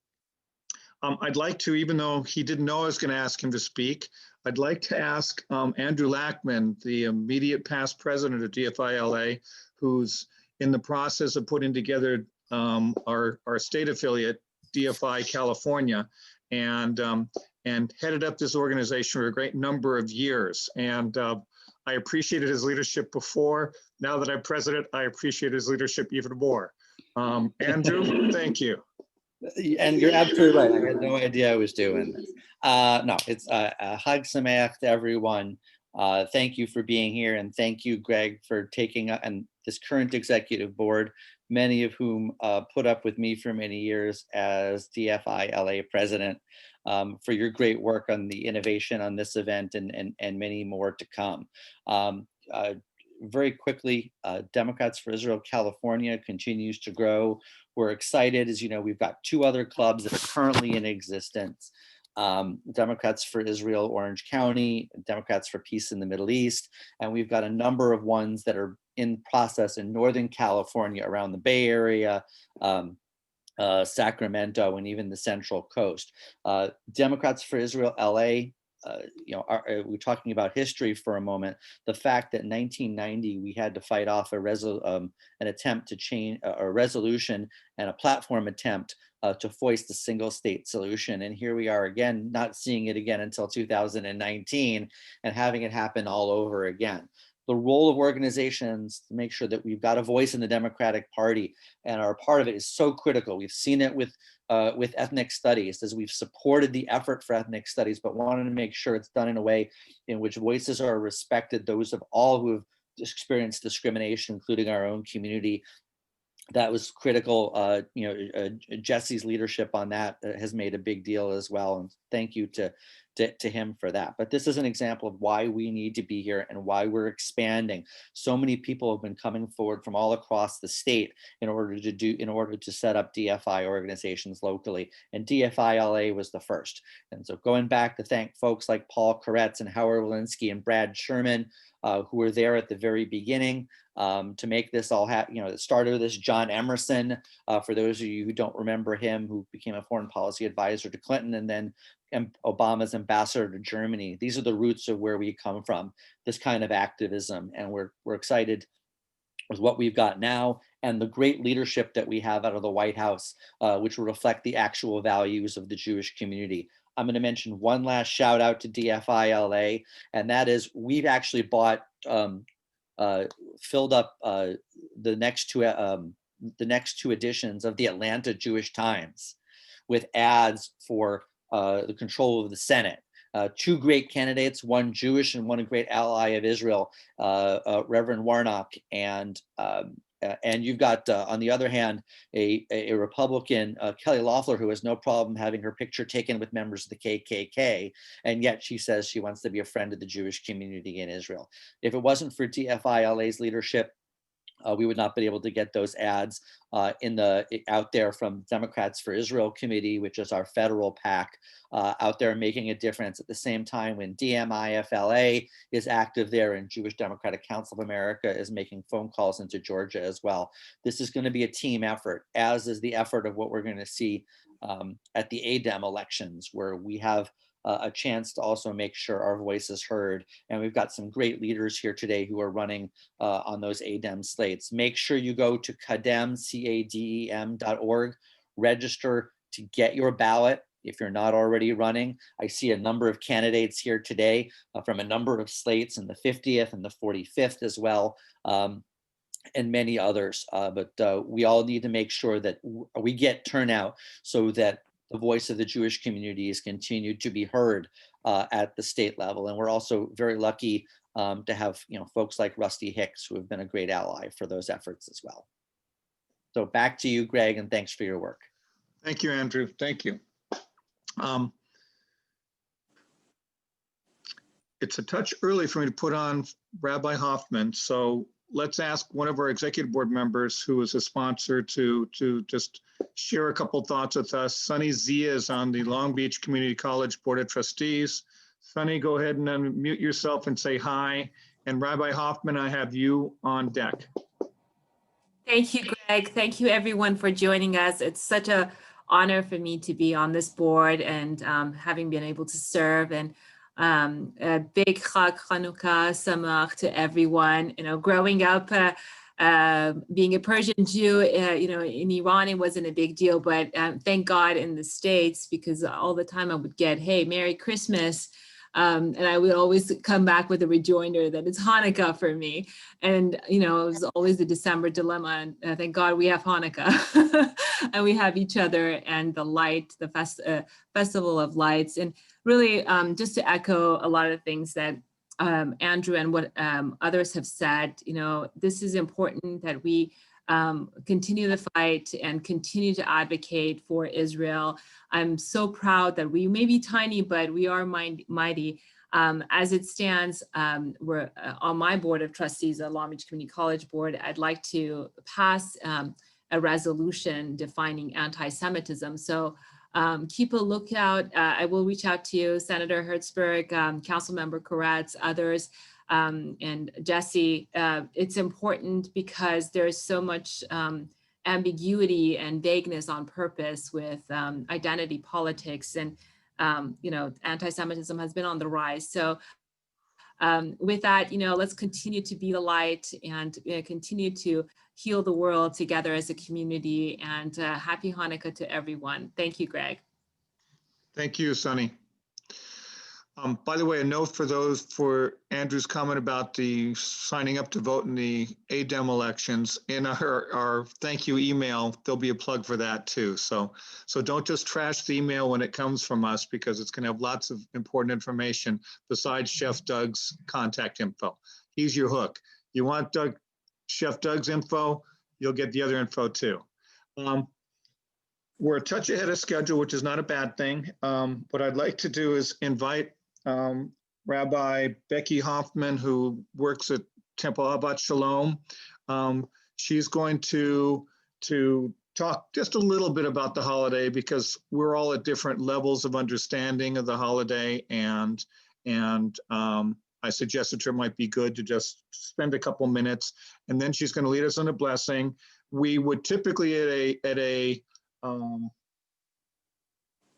I'd like to, even though he didn't know I was going to ask him to speak, I'd like to ask Andrew Lackman, the immediate past president of DFI LA, who's in the process of putting together our state affiliate, DFI California, and headed up this organization for a great number of years. And I appreciated his leadership before. Now that I'm president, I appreciate his leadership even more. Andrew, thank you. And you're absolutely right. I had no idea I was doing this. No, it's a Hag Sameach to everyone. Thank you for being here, and thank you, Greg, for taking and this current executive board, many of whom put up with me for many years as DFI LA president, for your great work on the innovation on this event and many more to come. Very quickly, Democrats for Israel California continues to grow. We're excited. As you know, we've got 2 other clubs that are currently in existence. Democrats for Israel Orange County, Democrats for Peace in the Middle East, and we've got a number of ones that are in process in Northern California, around the Bay Area, Sacramento, and even the Central Coast. Democrats for Israel LA, we're talking about history for a moment. The fact that in 1990 we had to fight off an attempt to change a resolution and a platform attempt to foist a single state solution, and here we are again, not seeing it again until 2019, and having it happen all over again. The role of organizations to make sure that we've got a voice in the Democratic Party and are a part of it is so critical. We've seen it with ethnic studies, as we've supported the effort for ethnic studies, but wanted to make sure it's done in a way in which voices are respected, those of all who have experienced discrimination, including our own community. That was critical. Jesse's leadership on that has made a big deal as well, and thank you to him for that. But this is an example of why we need to be here and why we're expanding. So many people have been coming forward from all across the state in order to set up DFI organizations locally, and DFI LA was the first. And so going back to thank folks like Paul Koretz and Howard Walensky and Brad Sherman, who were there at the very beginning to make this all happen. The starter of this, John Emerson, for those of you who don't remember him, who became a foreign policy advisor to Clinton and then Obama's ambassador to Germany. These are the roots of where we come from, this kind of activism. And we're excited with what we've got now and the great leadership that we have out of the White House, which will reflect the actual values of the Jewish community. I'm going to mention one last shout out to DFI LA, and that is we've actually filled up the next two editions of the Atlanta Jewish Times with ads for the control of the Senate. 2 great candidates, one Jewish and one a great ally of Israel, Reverend Warnock, and you've got, on the other hand, a Republican, Kelly Loeffler, who has no problem having her picture taken with members of the KKK, and yet she says she wants to be a friend of the Jewish community in Israel. If it wasn't for DFI LA's leadership, we would not be able to get those ads out there from Democrats for Israel Committee, which is our federal PAC, out there making a difference at the same time when DMIFLA is active there and Jewish Democratic Council of America is making phone calls into Georgia as well. This is going to be a team effort, as is the effort of what we're going to see at the ADEM elections, where we have a chance to also make sure our voice is heard. And we've got some great leaders here today who are running on those ADEM slates. Make sure you go to cadem.org, register to get your ballot if you're not already running. I see a number of candidates here today from a number of slates, in the 50th and the 45th as well, and many others. But we all need to make sure that we get turnout so that the voice of the Jewish community is continued to be heard at the state level. And we're also very lucky to have folks like Rusty Hicks, who have been a great ally for those efforts as well. So back to you, Greg, and thanks for your work. Thank you, Andrew. Thank you. It's a touch early for me to put on Rabbi Hoffman, so let's ask one of our executive board members who is a sponsor to just share a couple thoughts with us. Sunny Zia is on the Long Beach Community College Board of Trustees. Sunny, go ahead and unmute yourself and say hi. And Rabbi Hoffman, I have you on deck. Thank you, Greg. Thank you, everyone, for joining us. It's such an honor for me to be on this board and having been able to serve. And a big Chag Chanukah Samach to everyone. You know, growing up, being a Persian Jew, you know, in Iran, it wasn't a big deal, but thank God in the States, because all the time I would get, hey, Merry Christmas. And I would always come back with a rejoinder that it's Hanukkah for me. And, you know, it was always the December dilemma. And thank God we have Hanukkah and we have each other and the light, the festival of lights. And really just to echo a lot of things that Andrew and what others have said, you know, this is important that we continue the fight and continue to advocate for Israel. I'm so proud that we may be tiny, but we are mighty. As it stands, we're on my board of trustees, the Long Beach Community College Board. I'd like to pass a resolution defining anti-Semitism. So keep a lookout. I will reach out to you, Senator Hertzberg, Councilmember Koretz, others. And Jesse, it's important because there's so much ambiguity and vagueness on purpose with identity politics, and you know, anti-Semitism has been on the rise. So with that, you know, let's continue to be the light and continue to heal the world together as a community. And happy Hanukkah to everyone. Thank you, Greg. Thank you, Sunny. By the way, a note for Andrew's comment about the signing up to vote in the ADEM elections. In our thank you email, there'll be a plug for that too. So don't just trash the email when it comes from us, because it's going to have lots of important information besides Chef Doug's contact info. He's your hook. You want Chef Doug's info, you'll get the other info too. We're a touch ahead of schedule, which is not a bad thing. What I'd like to do is invite Rabbi Becky Hoffman, who works at Temple Abat Shalom. She's going to talk just a little bit about the holiday, because we're all at different levels of understanding of the holiday, and I suggested to her it might be good to just spend a couple minutes, and then she's going to lead us in a blessing. We would typically at a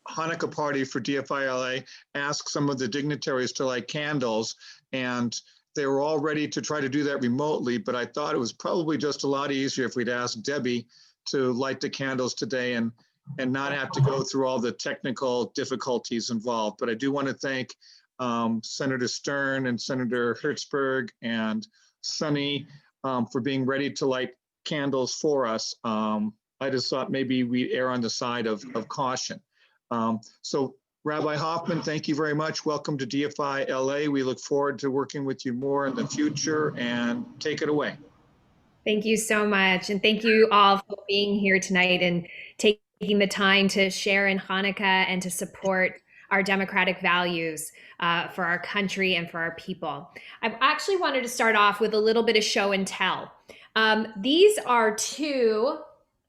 Hanukkah party for DFI LA ask some of the dignitaries to light candles, and they were all ready to try to do that remotely, but I thought it was probably just a lot easier if we'd ask Debbie to light the candles today and not have to go through all the technical difficulties involved. But I do want to thank Senator Stern and Senator Hertzberg and Sunny for being ready to light candles for us. I just thought maybe we'd err on the side of caution. So Rabbi Hoffman, thank you very much. Welcome to DFI LA. We look forward to working with you more in the future, and take it away. Thank you so much. And thank you all for being here tonight and taking the time to share in Hanukkah and to support our democratic values for our country and for our people. I actually wanted to start off with a little bit of show and tell. These are two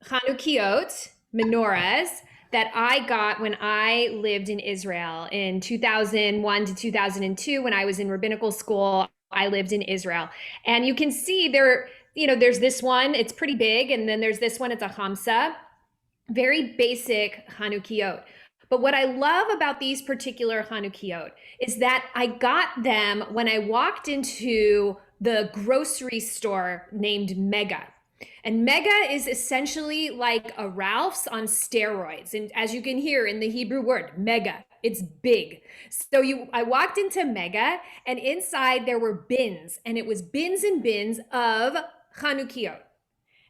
Chanukah menorahs that I got when I lived in Israel in 2001 to 2002. When I was in rabbinical school, I lived in Israel. And you can see there, you know, there's this one, it's pretty big. And then there's this one, it's a Hamsa, very basic Chanukah. But what I love about these particular Chanukah is that I got them when I walked into the grocery store named Mega. And Mega is essentially like a Ralph's on steroids. And as you can hear in the Hebrew word, Mega, it's big. So I walked into Mega, and inside there were bins, and it was bins and bins of Chanukah.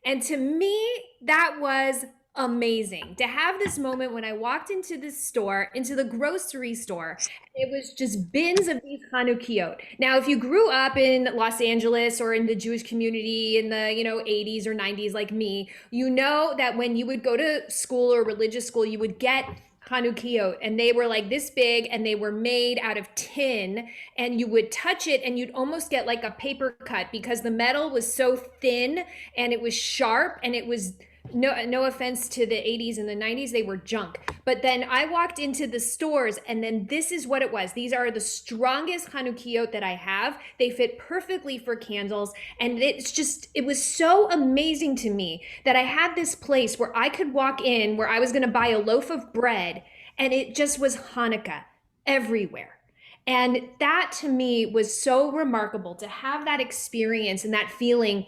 And to me, that was amazing to have this moment when I walked into the store, into the grocery store. It was just bins of these Chanukah. Now, if you grew up in Los Angeles or in the Jewish community in the 80s or 90s like me, you know that when you would go to school or religious school, you would get Chanukah, and they were like this big, and they were made out of tin, and you would touch it and you'd almost get like a paper cut because the metal was so thin and it was sharp, and it was no offense to the 80s and the 90s, they were junk. But then I walked into the stores, and then this is what it was. These are the strongest Chanukah that I have. They fit perfectly for candles, and it was so amazing to me that I had this place where I could walk in, where I was going to buy a loaf of bread, and it just was Hanukkah everywhere. And that to me was so remarkable, to have that experience and that feeling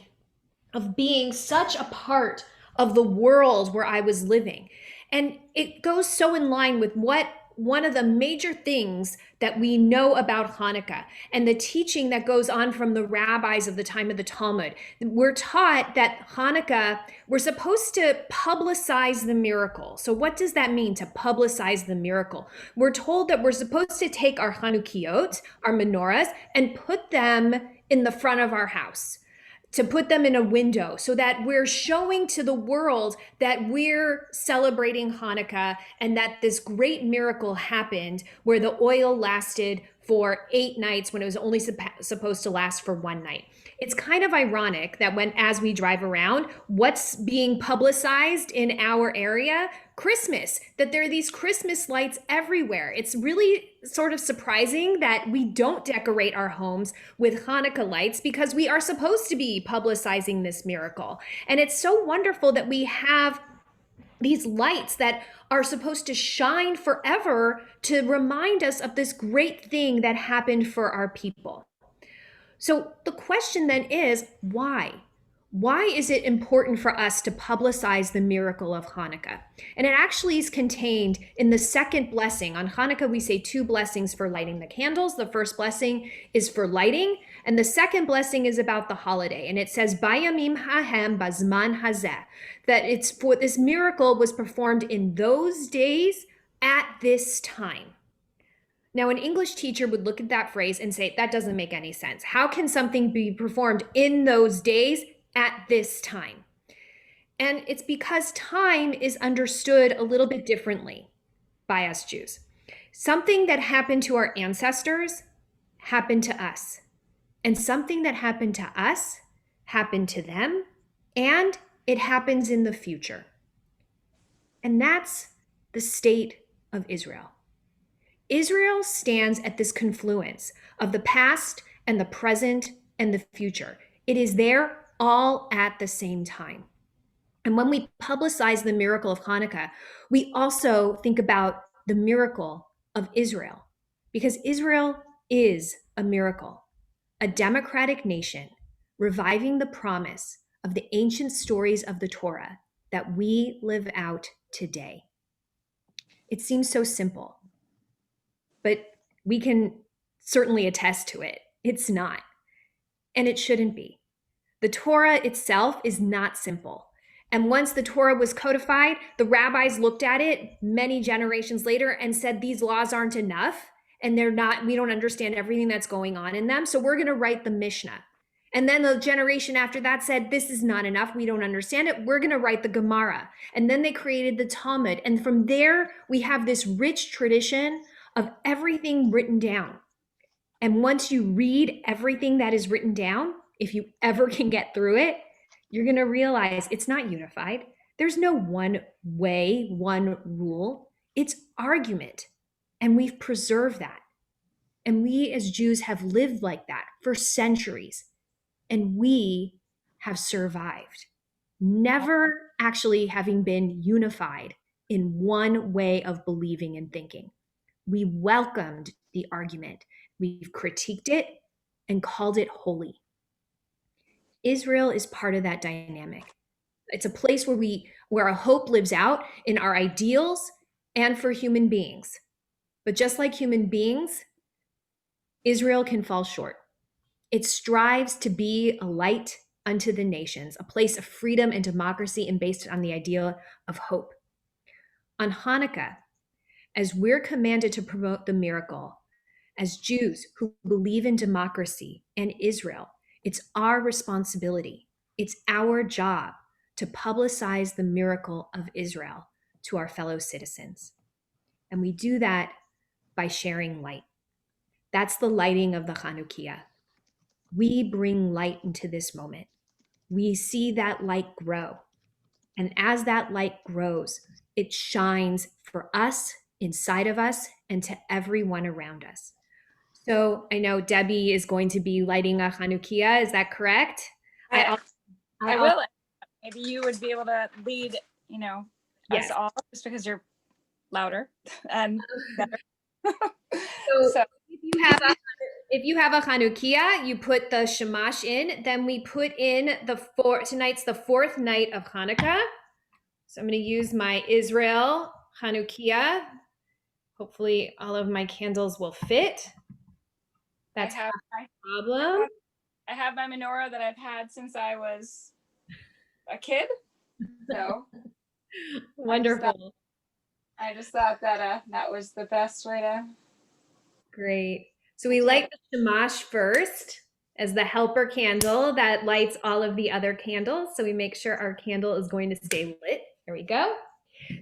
of being such a part of the world where I was living. And it goes so in line with what one of the major things that we know about Hanukkah and the teaching that goes on from the rabbis of the time of the Talmud. We're taught that Hanukkah, we're supposed to publicize the miracle. So what does that mean, to publicize the miracle? We're told that we're supposed to take our Chanukiot, our menorahs, and put them in the front of our house, to put them in a window, so that we're showing to the world that we're celebrating Hanukkah and that this great miracle happened where the oil lasted for 8 nights when it was only supposed to last for 1 night. It's kind of ironic that as we drive around, what's being publicized in our area? Christmas, that there are these Christmas lights everywhere. It's really sort of surprising that we don't decorate our homes with Hanukkah lights, because we are supposed to be publicizing this miracle. And it's so wonderful that we have these lights that are supposed to shine forever to remind us of this great thing that happened for our people. So the question then is, why? Why is it important for us to publicize the miracle of Hanukkah? And it actually is contained in the second blessing. On Hanukkah, we say 2 blessings for lighting the candles. The first blessing is for lighting, and the second blessing is about the holiday. And it says, Bayamim hahem bazman hazeh, that it's for this miracle was performed in those days at this time. Now, an English teacher would look at that phrase and say, that doesn't make any sense. How can something be performed in those days at this time? And it's because time is understood a little bit differently by us Jews. Something that happened to our ancestors happened to us. And something that happened to us happened to them, and it happens in the future. And that's the state of Israel. Israel stands at this confluence of the past and the present and the future. It is there all at the same time. And when we publicize the miracle of Hanukkah, we also think about the miracle of Israel, because Israel is a miracle, a democratic nation, reviving the promise of the ancient stories of the Torah that we live out today. It seems so simple, but we can certainly attest to it. It's not, and it shouldn't be. The Torah itself is not simple. And once the Torah was codified, the rabbis looked at it many generations later and said, these laws aren't enough, and we don't understand everything that's going on in them, so we're going to write the Mishnah. And then the generation after that said, this is not enough, we don't understand it, we're going to write the Gemara. And then they created the Talmud. And from there, we have this rich tradition of everything written down. And once you read everything that is written down, if you ever can get through it, you're going to realize it's not unified. There's no one way, one rule. It's argument. And we've preserved that. And we as Jews have lived like that for centuries. And we have survived, never actually having been unified in one way of believing and thinking. We welcomed the argument. We've critiqued it and called it holy. Israel is part of that dynamic. It's a place where our hope lives out in our ideals and for human beings. But just like human beings, Israel can fall short. It strives to be a light unto the nations, a place of freedom and democracy and based on the idea of hope. On Hanukkah, as we're commanded to promote the miracle, as Jews who believe in democracy and Israel, it's our responsibility, it's our job to publicize the miracle of Israel to our fellow citizens. And we do that by sharing light. That's the lighting of the Chanukiah. We bring light into this moment. We see that light grow. And as that light grows, it shines for us, inside of us, and to everyone around us. So I know Debbie is going to be lighting a Chanukiah. Is that correct? I will. Maybe you would be able to lead, Yes. us all, just because you're louder and better. So if you have a Chanukiah, you put the shamash in. Then we put in tonight's the fourth night of Hanukkah. So I'm going to use my Israel Chanukiah. Hopefully all of my candles will fit. That's not a problem. I have my menorah that I've had since I was a kid. So wonderful. I just thought that that was the best way to. Great. So we light the shamash first as the helper candle that lights all of the other candles. So we make sure our candle is going to stay lit. There we go.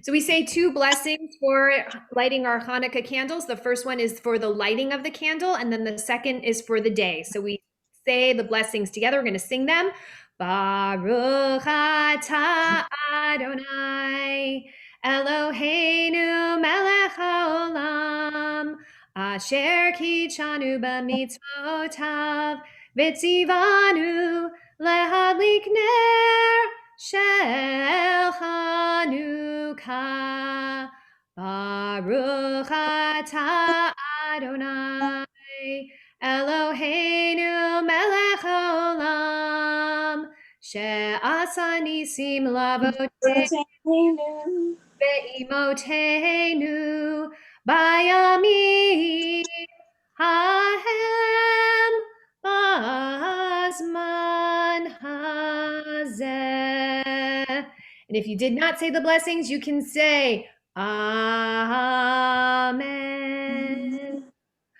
So we say 2 blessings for lighting our Hanukkah candles. The first one is for the lighting of the candle, and then the second is for the day. So we say the blessings together. We're going to sing them. Baruch atah Adonai Eloheinu melech haolam asher kitshanu b'mitzvotav v'tzivanu lehadlik ner shel Chanukah. Baruch atah Adonai Eloheinu melech haolam she'asa nisim lavoteinu ve'imoteinu bayamim hahem b'zman hazeh. And if you did not say the blessings, you can say Amen.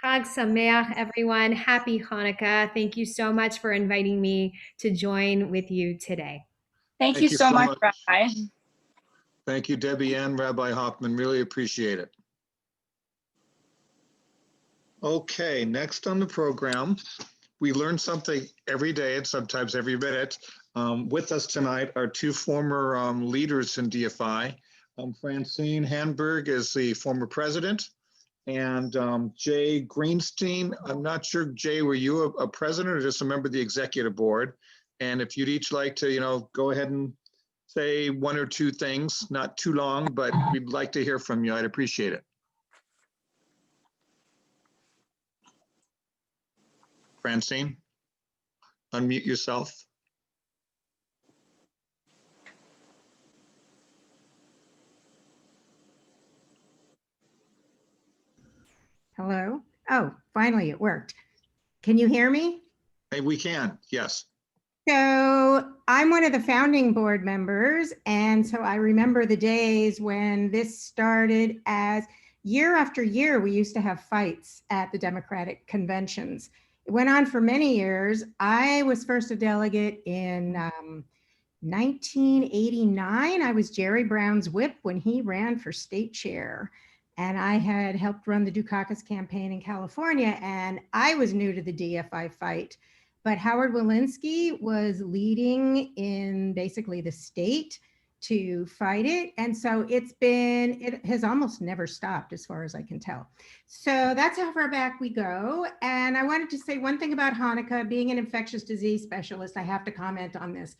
Chag Sameach, everyone. Happy Hanukkah. Thank you so much for inviting me to join with you today. Thank you so much, Rabbi. Thank you, Debbie and Rabbi Hoffman. Really appreciate it. Okay, next on the program, we learn something every day and sometimes every minute. With us tonight are 2 former leaders in DFI. Francine Hanberg is the former president, and Jay Greenstein. I'm not sure, Jay, were you a president or just a member of the executive board? And if you'd each like to, go ahead and say 1 or 2 things, not too long, but we'd like to hear from you. I'd appreciate it. Francine, unmute yourself. Hello? Oh, finally it worked. Can you hear me? Hey, we can, yes. So I'm one of the founding board members, and so I remember the days when this started as year after year, we used to have fights at the Democratic conventions. It went on for many years. I was first a delegate in 1989. I was Jerry Brown's whip when he ran for state chair. And I had helped run the Dukakis campaign in California, and I was new to the DFI fight. But Howard Walensky was leading in basically the state to fight it. And so it has almost never stopped as far as I can tell. So that's how far back we go. And I wanted to say one thing about Hanukkah. Being an infectious disease specialist, I have to comment on this.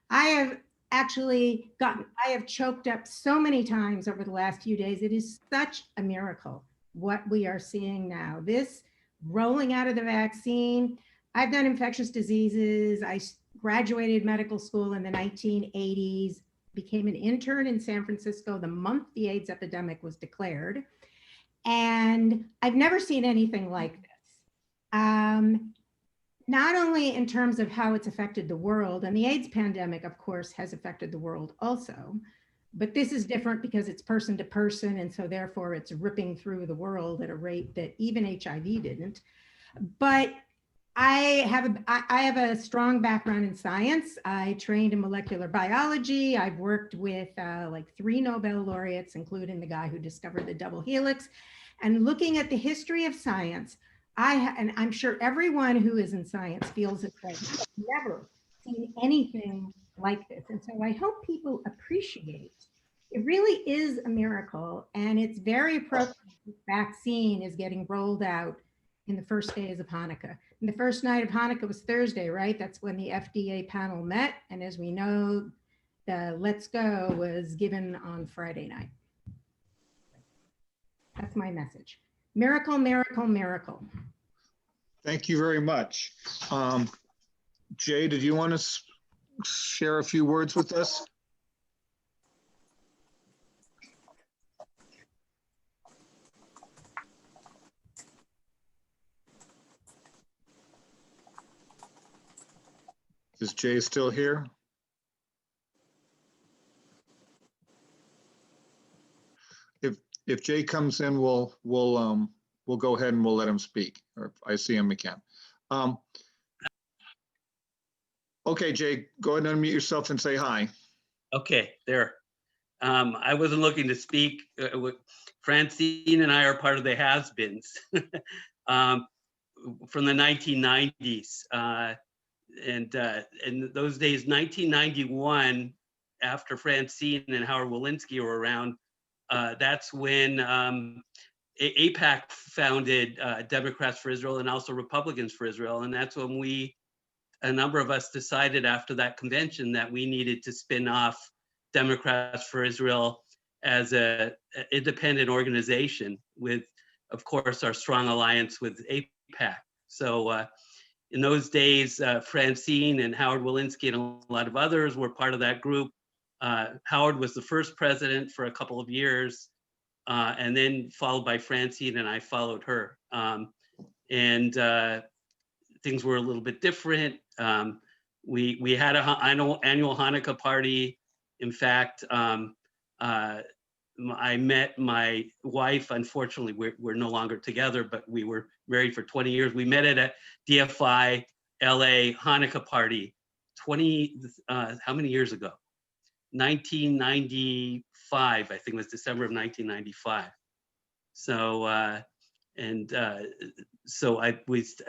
I have choked up so many times over the last few days. It is such a miracle what we are seeing now. This rolling out of the vaccine. I've done infectious diseases. I graduated medical school in the 1980s, became an intern in San Francisco the month the AIDS epidemic was declared. And I've never seen anything like this. not only in terms of how it's affected the world, and the AIDS pandemic, of course, has affected the world also, but this is different because it's person to person, and so therefore it's ripping through the world at a rate that even HIV didn't. But I have a strong background in science. I trained in molecular biology. I've worked with like 3 Nobel laureates, including the guy who discovered the double helix. And looking at the history of science, and I'm sure everyone who is in science feels it like we've never seen anything like this. And so I hope people appreciate it really is a miracle, and it's very appropriate. This vaccine is getting rolled out in the first days of Hanukkah. And the first night of Hanukkah was Thursday, right? That's when the FDA panel met. And as we know, the Let's Go was given on Friday night. That's my message. Miracle, miracle, miracle. Thank you very much. Jay, did you want to share a few words with us? Is Jay still here? If Jay comes in, we'll go ahead and we'll let him speak. Or if I see him, we can. Okay, Jay, go ahead and unmute yourself and say hi. Okay, there. I wasn't looking to speak. Francine and I are part of the has-beens from the 1990s. And in those days, 1991, after Francine and Howard Walensky were around, that's when AIPAC founded Democrats for Israel and also Republicans for Israel. And that's when a number of us decided after that convention that we needed to spin off Democrats for Israel as an independent organization with, of course, our strong alliance with AIPAC. So in those days, Francine and Howard Walensky and a lot of others were part of that group. Howard was the first president for a couple of years, and then followed by Francine, and I followed her. And things were a little bit different. We had an annual Hanukkah party. In fact, I met my wife. Unfortunately, we're no longer together, but we were married for 20 years. We met at a DFI LA Hanukkah party how many years ago? 1995, I think it was December of 1995. So, so I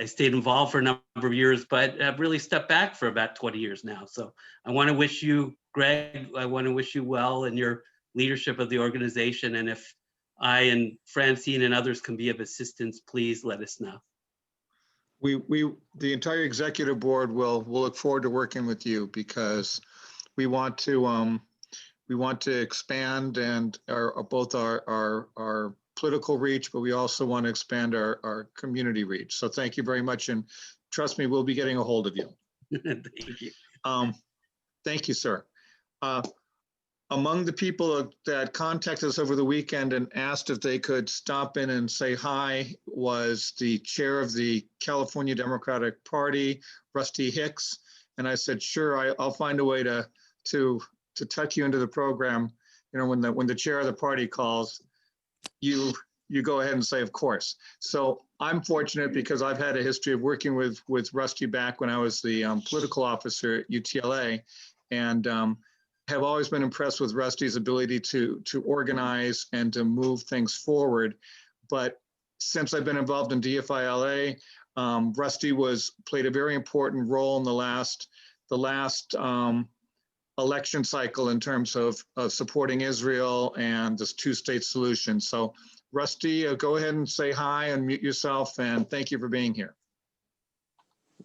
stayed involved for a number of years, but I've really stepped back for about 20 years now. So I want to wish you, Greg, I want to wish you well in your leadership of the organization. And if I and Francine and others can be of assistance, please let us know. The entire executive board will look forward to working with you, because we want to expand and both our political reach, but we also want to expand our community reach. So thank you very much, and trust me, we'll be getting a hold of you. Thank you. Thank you, sir. Among the people that contacted us over the weekend and asked if they could stop in and say hi was the chair of the California Democratic Party, Rusty Hicks. And I said, sure, I'll find a way to tuck you into the program. You know, when the chair of the party calls, you go ahead and say, of course. So I'm fortunate because I've had a history of working with Rusty back when I was the political officer at UTLA, and have always been impressed with Rusty's ability to organize and to move things forward. But since I've been involved in DFI LA, Rusty played a very important role in the last election cycle in terms of supporting Israel and this two-state solution. So Rusty, go ahead and say hi, unmute yourself, and thank you for being here.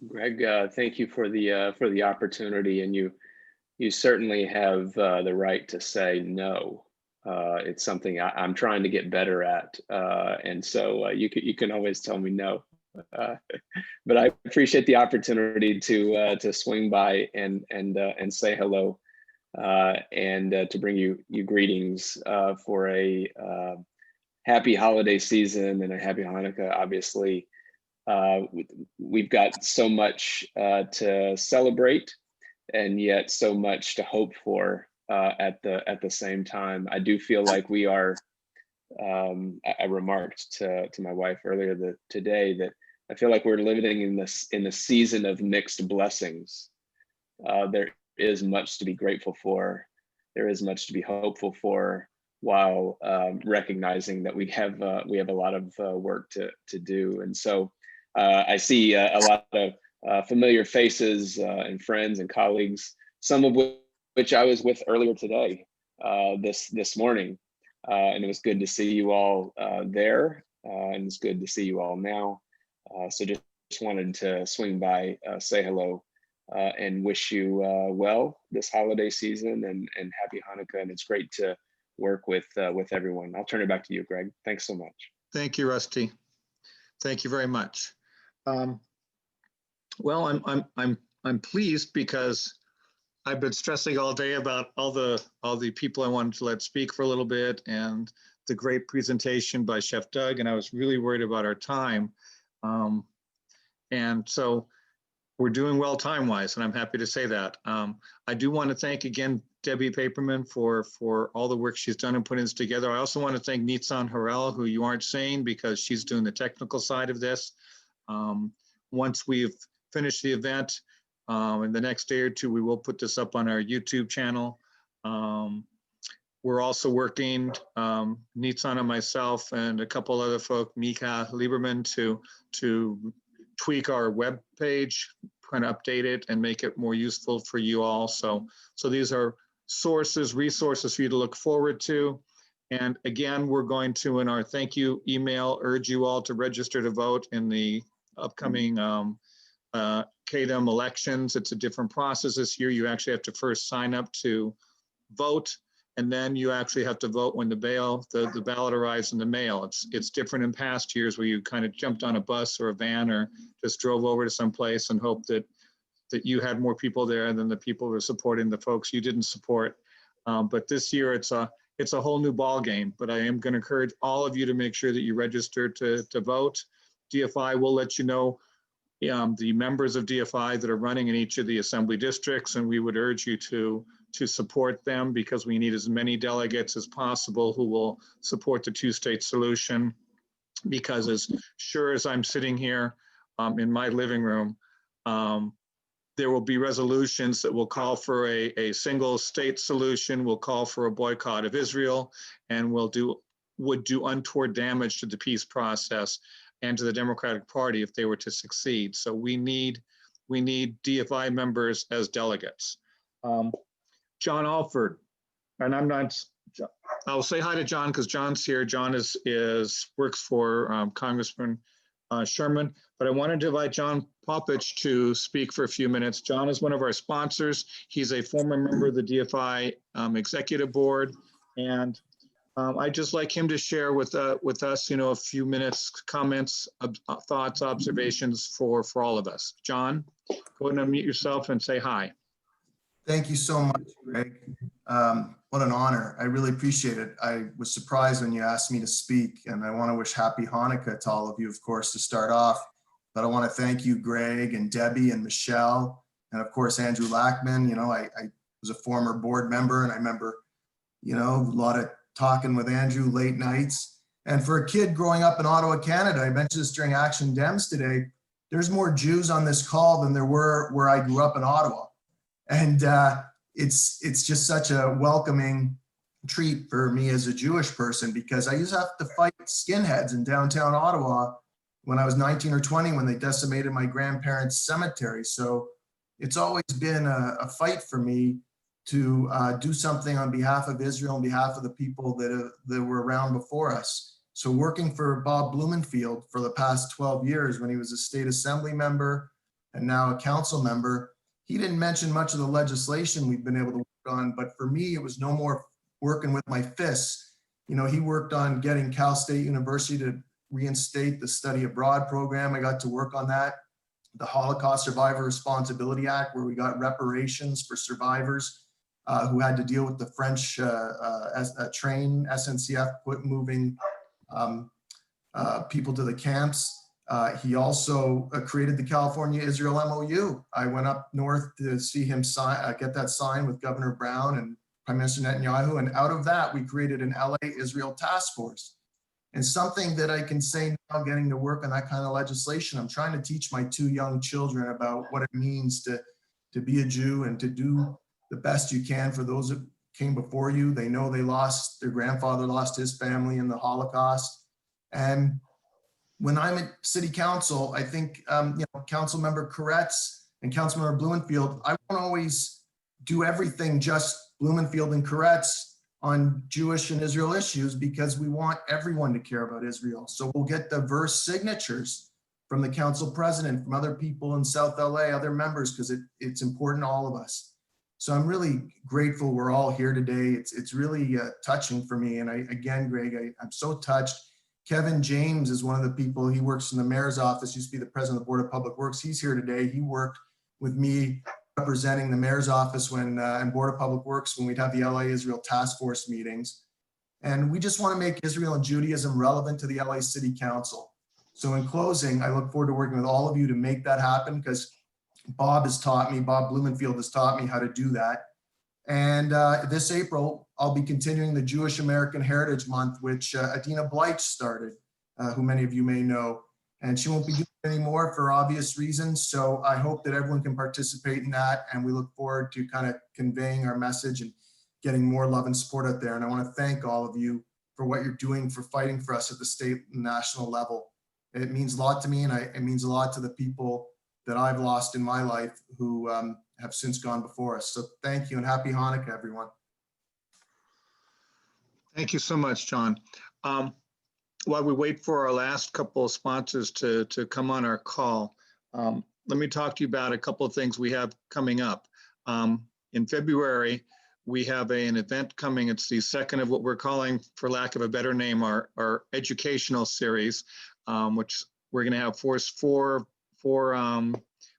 Greg, thank you for the opportunity, and you certainly have the right to say no. It's something I'm trying to get better at, and so you can always tell me no. But I appreciate the opportunity to swing by and say hello, and to bring you greetings for a happy holiday season and a happy Hanukkah. Obviously, we've got so much to celebrate, and yet so much to hope for at the same time. I do feel like we are. I remarked to my wife earlier today that I feel like we're living in the season of mixed blessings. There is much to be grateful for. There is much to be hopeful for, while recognizing that we have a lot of work to do. And so I see a lot of familiar faces and friends and colleagues, some of which I was with earlier today, this morning. And it was good to see you all there, and it's good to see you all now. So just wanted to swing by, say hello, and wish you well this holiday season, and happy Hanukkah. And it's great to work with everyone. I'll turn it back to you, Greg. Thanks so much. Thank you, Rusty. Thank you very much. Well, I'm pleased because I've been stressing all day about all the people I wanted to let speak for a little bit, and the great presentation by Chef Doug, and I was really worried about our time. And so we're doing well time-wise, and I'm happy to say that. I do want to thank again Debbie Paperman for all the work she's done in putting this together. I also want to thank Nitzan Harel, who you aren't saying because she's doing the technical side of this. Once we've finished the event, in the next day or two, we will put this up on our YouTube channel. We're also working, Nitzan and myself and a couple other folk, Mika Lieberman, to tweak our web page, kind of update it and make it more useful for you all. So these are resources for you to look forward to. And again, we're going to, in our thank you email, urge you all to register to vote in the upcoming KDM elections. It's a different process this year. You actually have to first sign up to vote, and then you actually have to vote when the ballot arrives in the mail. It's different in past years where you kind of jumped on a bus or a van or just drove over to some place and hoped that you had more people there than the people who were supporting the folks you didn't support. But this year it's a whole new ball game. But I am going to encourage all of you to make sure that you register to vote. DFI will let you know the members of DFI that are running in each of the assembly districts, and we would urge you to support them because we need as many delegates as possible who will support the two-state solution. Because as sure as I'm sitting here in my living room, there will be resolutions that will call for a single state solution, will call for a boycott of Israel, and would do untoward damage to the peace process and to the Democratic Party if they were to succeed. So we need DFI members as delegates. John Alford, and I'll say hi to John because John's here. John works for Congressman Sherman, but I wanted to invite John Popovich to speak for a few minutes. John is one of our sponsors. He's a former member of the DFI executive board, and I'd just like him to share with us, a few minutes, comments, thoughts, observations for all of us. John, go ahead and unmute yourself and say hi. Thank you so much, Greg. What an honor. I really appreciate it. I was surprised when you asked me to speak, and I want to wish happy Hanukkah to all of you, of course, to start off. But I want to thank you, Greg and Debbie and Michelle, and of course, Andrew Lackman. I was a former board member, and I remember, a lot of talking with Andrew late nights. And for a kid growing up in Ottawa, Canada, I mentioned this during Action Dems today, there's more Jews on this call than there were where I grew up in Ottawa. And it's just such a welcoming treat for me as a Jewish person, because I used to have to fight skinheads in downtown Ottawa when I was 19 or 20 when they decimated my grandparents' cemetery. So it's always been a fight for me to do something on behalf of Israel, on behalf of the people that were around before us. So working for Bob Blumenfield for the past 12 years when he was a state assembly member and now a council member, he didn't mention much of the legislation we've been able to work on, but for me, it was no more working with my fists. He worked on getting Cal State University to reinstate the study abroad program. I got to work on that. The Holocaust Survivor Responsibility Act, where we got reparations for survivors who had to deal with the French train, SNCF, moving people to the camps. He also created the California-Israel MOU. I went up north to see him get that signed with Governor Brown and Prime Minister Netanyahu. And out of that, we created an LA-Israel task force. And something that I can say now, getting to work on that kind of legislation, I'm trying to teach my 2 young children about what it means to be a Jew and to do the best you can for those that came before you. They know their grandfather lost his family in the Holocaust. And when I'm at city council, I think, Council Member Koretz and Council Member Blumenfield, I won't always do everything just Blumenfield and Koretz on Jewish and Israel issues, because we want everyone to care about Israel. So we'll get diverse signatures from the council president, from other people in South LA, other members, because it's important to all of us. So I'm really grateful we're all here today. It's really touching for me. And again, Greg, I'm so touched. Kevin James is one of the people, he works in the mayor's office, used to be the president of the Board of Public Works. He's here today. He worked with me representing the mayor's office and Board of Public Works when we'd have the LA Israel task force meetings. And we just want to make Israel and Judaism relevant to the LA City Council. So in closing, I look forward to working with all of you to make that happen, because Bob Blumenfield has taught me how to do that. And this April, I'll be continuing the Jewish American Heritage Month, which Adina Bleich started, who many of you may know. And she won't be doing it anymore for obvious reasons. So I hope that everyone can participate in that. And we look forward to kind of conveying our message and getting more love and support out there. And I want to thank all of you for what you're doing, for fighting for us at the state and national level. It means a lot to me, and it means a lot to the people that I've lost in my life who have since gone before us. So thank you, and happy Hanukkah, everyone. Thank you so much, John. While we wait for our last couple of sponsors to come on our call, let me talk to you about a couple of things we have coming up. In February, we have an event coming. It's the second of what we're calling, for lack of a better name, our educational series, which we're going to have four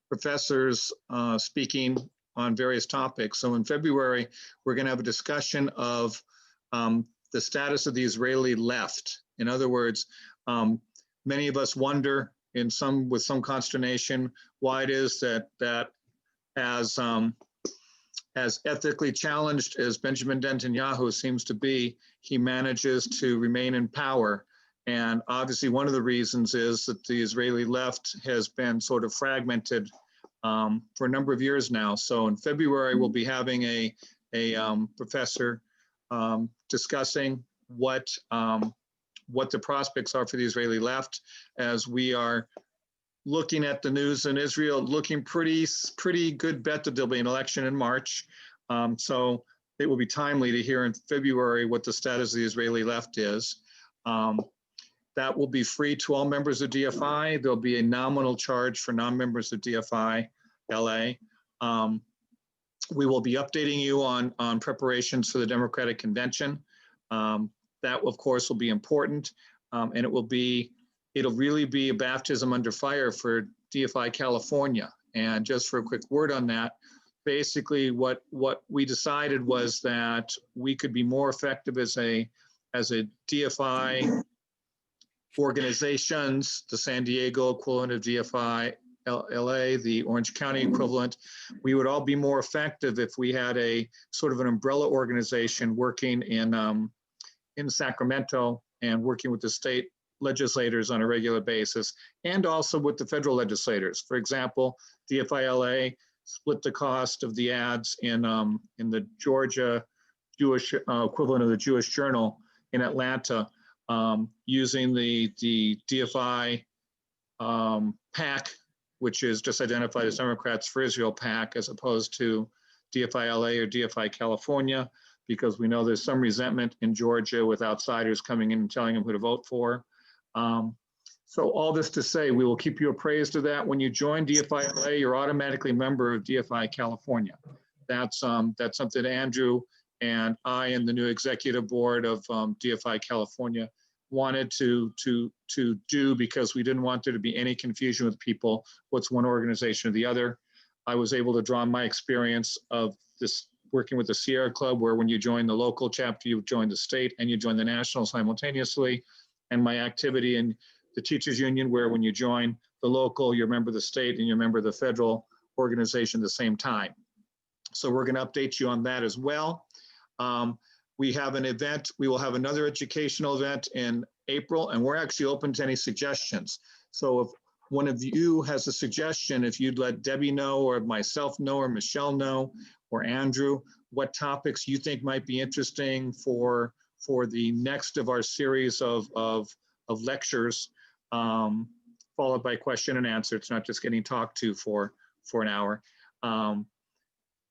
professors speaking on various topics. So in February, we're going to have a discussion of the status of the Israeli left. In other words, many of us wonder, with some consternation, why it is that as ethically challenged as Benjamin Netanyahu seems to be, he manages to remain in power. And obviously, one of the reasons is that the Israeli left has been sort of fragmented for a number of years now. So in February, we'll be having a professor discussing what the prospects are for the Israeli left, as we are looking at the news in Israel, looking pretty good bet that there'll be an election in March. So it will be timely to hear in February what the status of the Israeli left is. That will be free to all members of DFI. There'll be a nominal charge for non-members of DFI LA. We will be updating you on preparations for the Democratic Convention. That, of course, will be important, and it'll really be a baptism under fire for DFI California. And just for a quick word on that, basically what we decided was that we could be more effective as a DFI organizations, the San Diego equivalent of DFI LA, the Orange County equivalent. We would all be more effective if we had a sort of an umbrella organization working in Sacramento and working with the state legislators on a regular basis, and also with the federal legislators. For example, DFI LA split the cost of the ads in the Georgia Jewish equivalent of the Jewish Journal in Atlanta, using the DFI PAC, which is just identified as Democrats for Israel PAC, as opposed to DFI LA or DFI California, because we know there's some resentment in Georgia with outsiders coming in and telling them who to vote for. So all this to say, we will keep you appraised of that. When you join DFI LA, you're automatically a member of DFI California. That's something Andrew and I and the new executive board of DFI California wanted to do, because we didn't want there to be any confusion with people, what's one organization or the other. I was able to draw on my experience of this working with the Sierra Club, where when you join the local chapter, you join the state and you join the national simultaneously, and my activity in the teachers union, where when you join the local, you're a member of the state and you're a member of the federal organization at the same time. So we're going to update you on that as well. We have an event. We will have another educational event in April, and we're actually open to any suggestions. So if one of you has a suggestion, if you'd let Debbie know, or myself know, or Michelle know, or Andrew, what topics you think might be interesting for the next of our series of lectures, followed by question and answer. It's not just getting talked to for an hour.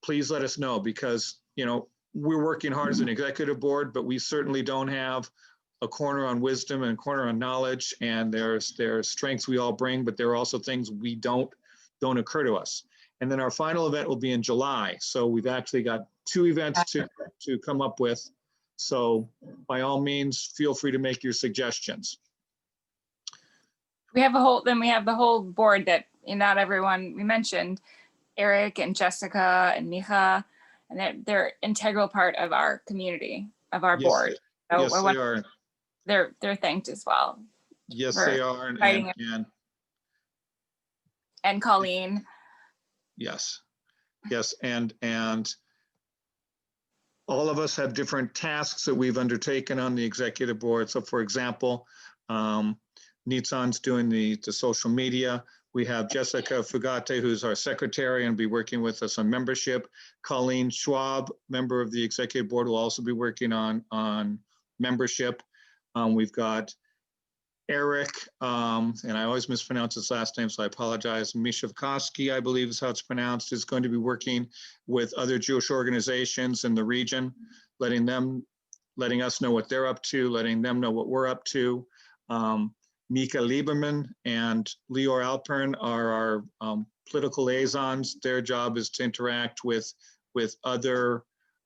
Please let us know, because, you know, we're working hard as an executive board, but we certainly don't have a corner on wisdom and a corner on knowledge, and there's strengths we all bring, but there are also things we don't occur to us. And then our final event will be in July. So we've actually got 2 events to come up with. So by all means, feel free to make your suggestions. We have the whole board that not everyone we mentioned, Eric and Jessica and Mija, and they're integral part of our community, of our board. So Yes, they are. They're thanked as well. Yes, they are. And Colleen. Yes, and all of us have different tasks that we've undertaken on the executive board. So for example, Nitsan's doing the social media. We have Jessica Fugate, who's our secretary and be working with us on membership. Colleen Schwab, member of the executive board, will also be working on membership. We've got Eric, and I always mispronounce his last name, so I apologize. Mishavkovsky, I believe is how it's pronounced, is going to be working with other Jewish organizations in the region, letting us know what they're up to, letting them know what we're up to. Mika Lieberman and Lior Alpern are our political liaisons. Their job is to interact with other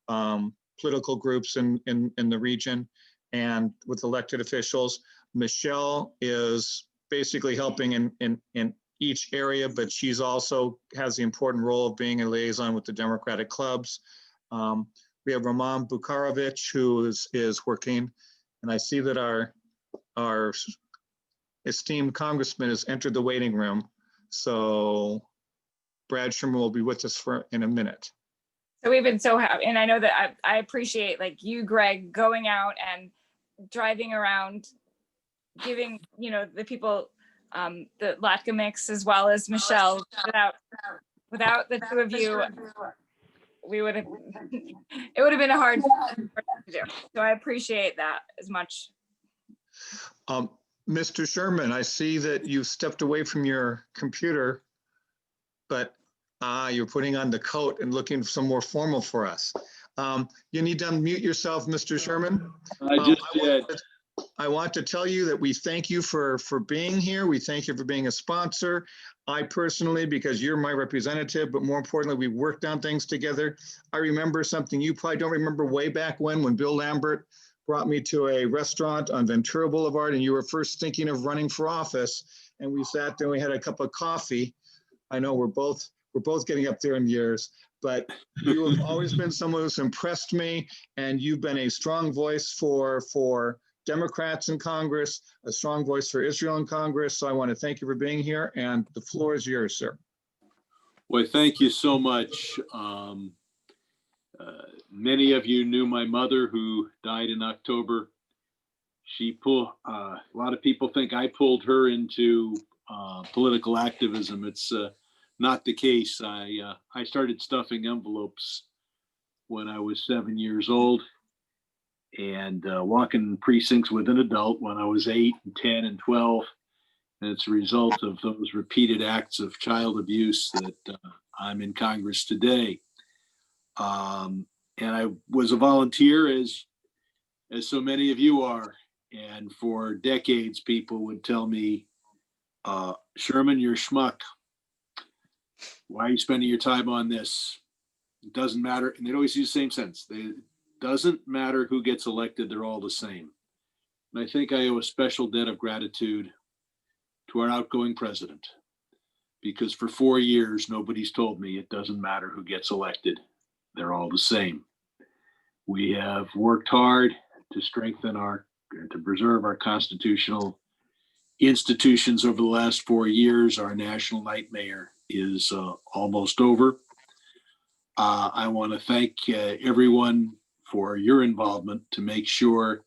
political groups in the region and with elected officials. Michelle is basically helping in each area, but she's also has the important role of being a liaison with the Democratic clubs. We have Roman Bukarovich, who is working, and I see that our esteemed congressman has entered the waiting room. So Brad Sherman will be with us in a minute. So we've been so happy, and I know that I appreciate like you, Greg, going out and driving around, giving the people the latke mix, as well as Michelle. Without the 2 of you, we would have it would have been a hard to do. So I appreciate that as much. Mr. Sherman, I see that you stepped away from your computer, but you're putting on the coat and looking some more formal for us. You need to unmute yourself, Mr. Sherman. I just did. I want to tell you that we thank you for being here. We thank you for being a sponsor. I personally, because you're my representative, but more importantly, we worked on things together. I remember something you probably don't remember way back when Bill Lambert brought me to a restaurant on Ventura Boulevard, and you were first thinking of running for office. And we sat there, we had a cup of coffee. I know we're both getting up there in years, but you have always been someone who's impressed me, and you've been a strong voice for Democrats in Congress, a strong voice for Israel in Congress. So I want to thank you for being here, and the floor is yours, sir. Well, thank you so much. Many of you knew my mother, who died in October. A lot of people think I pulled her into political activism. It's not the case. I started stuffing envelopes when I was 7 years old, and walking precincts with an adult when I was 8 and 10 and 12. And it's a result of those repeated acts of child abuse that I'm in Congress today. And I was a volunteer, as so many of you are. And for decades, people would tell me, Sherman, you're a schmuck. Why are you spending your time on this? It doesn't matter. And they'd always use the same sentence. It doesn't matter who gets elected, they're all the same. And I think I owe a special debt of gratitude to our outgoing president, because for 4 years, nobody's told me it doesn't matter who gets elected. They're all the same. We have worked hard to strengthen and to preserve our constitutional institutions over the last 4 years. Our national nightmare is almost over. I want to thank everyone for your involvement to make sure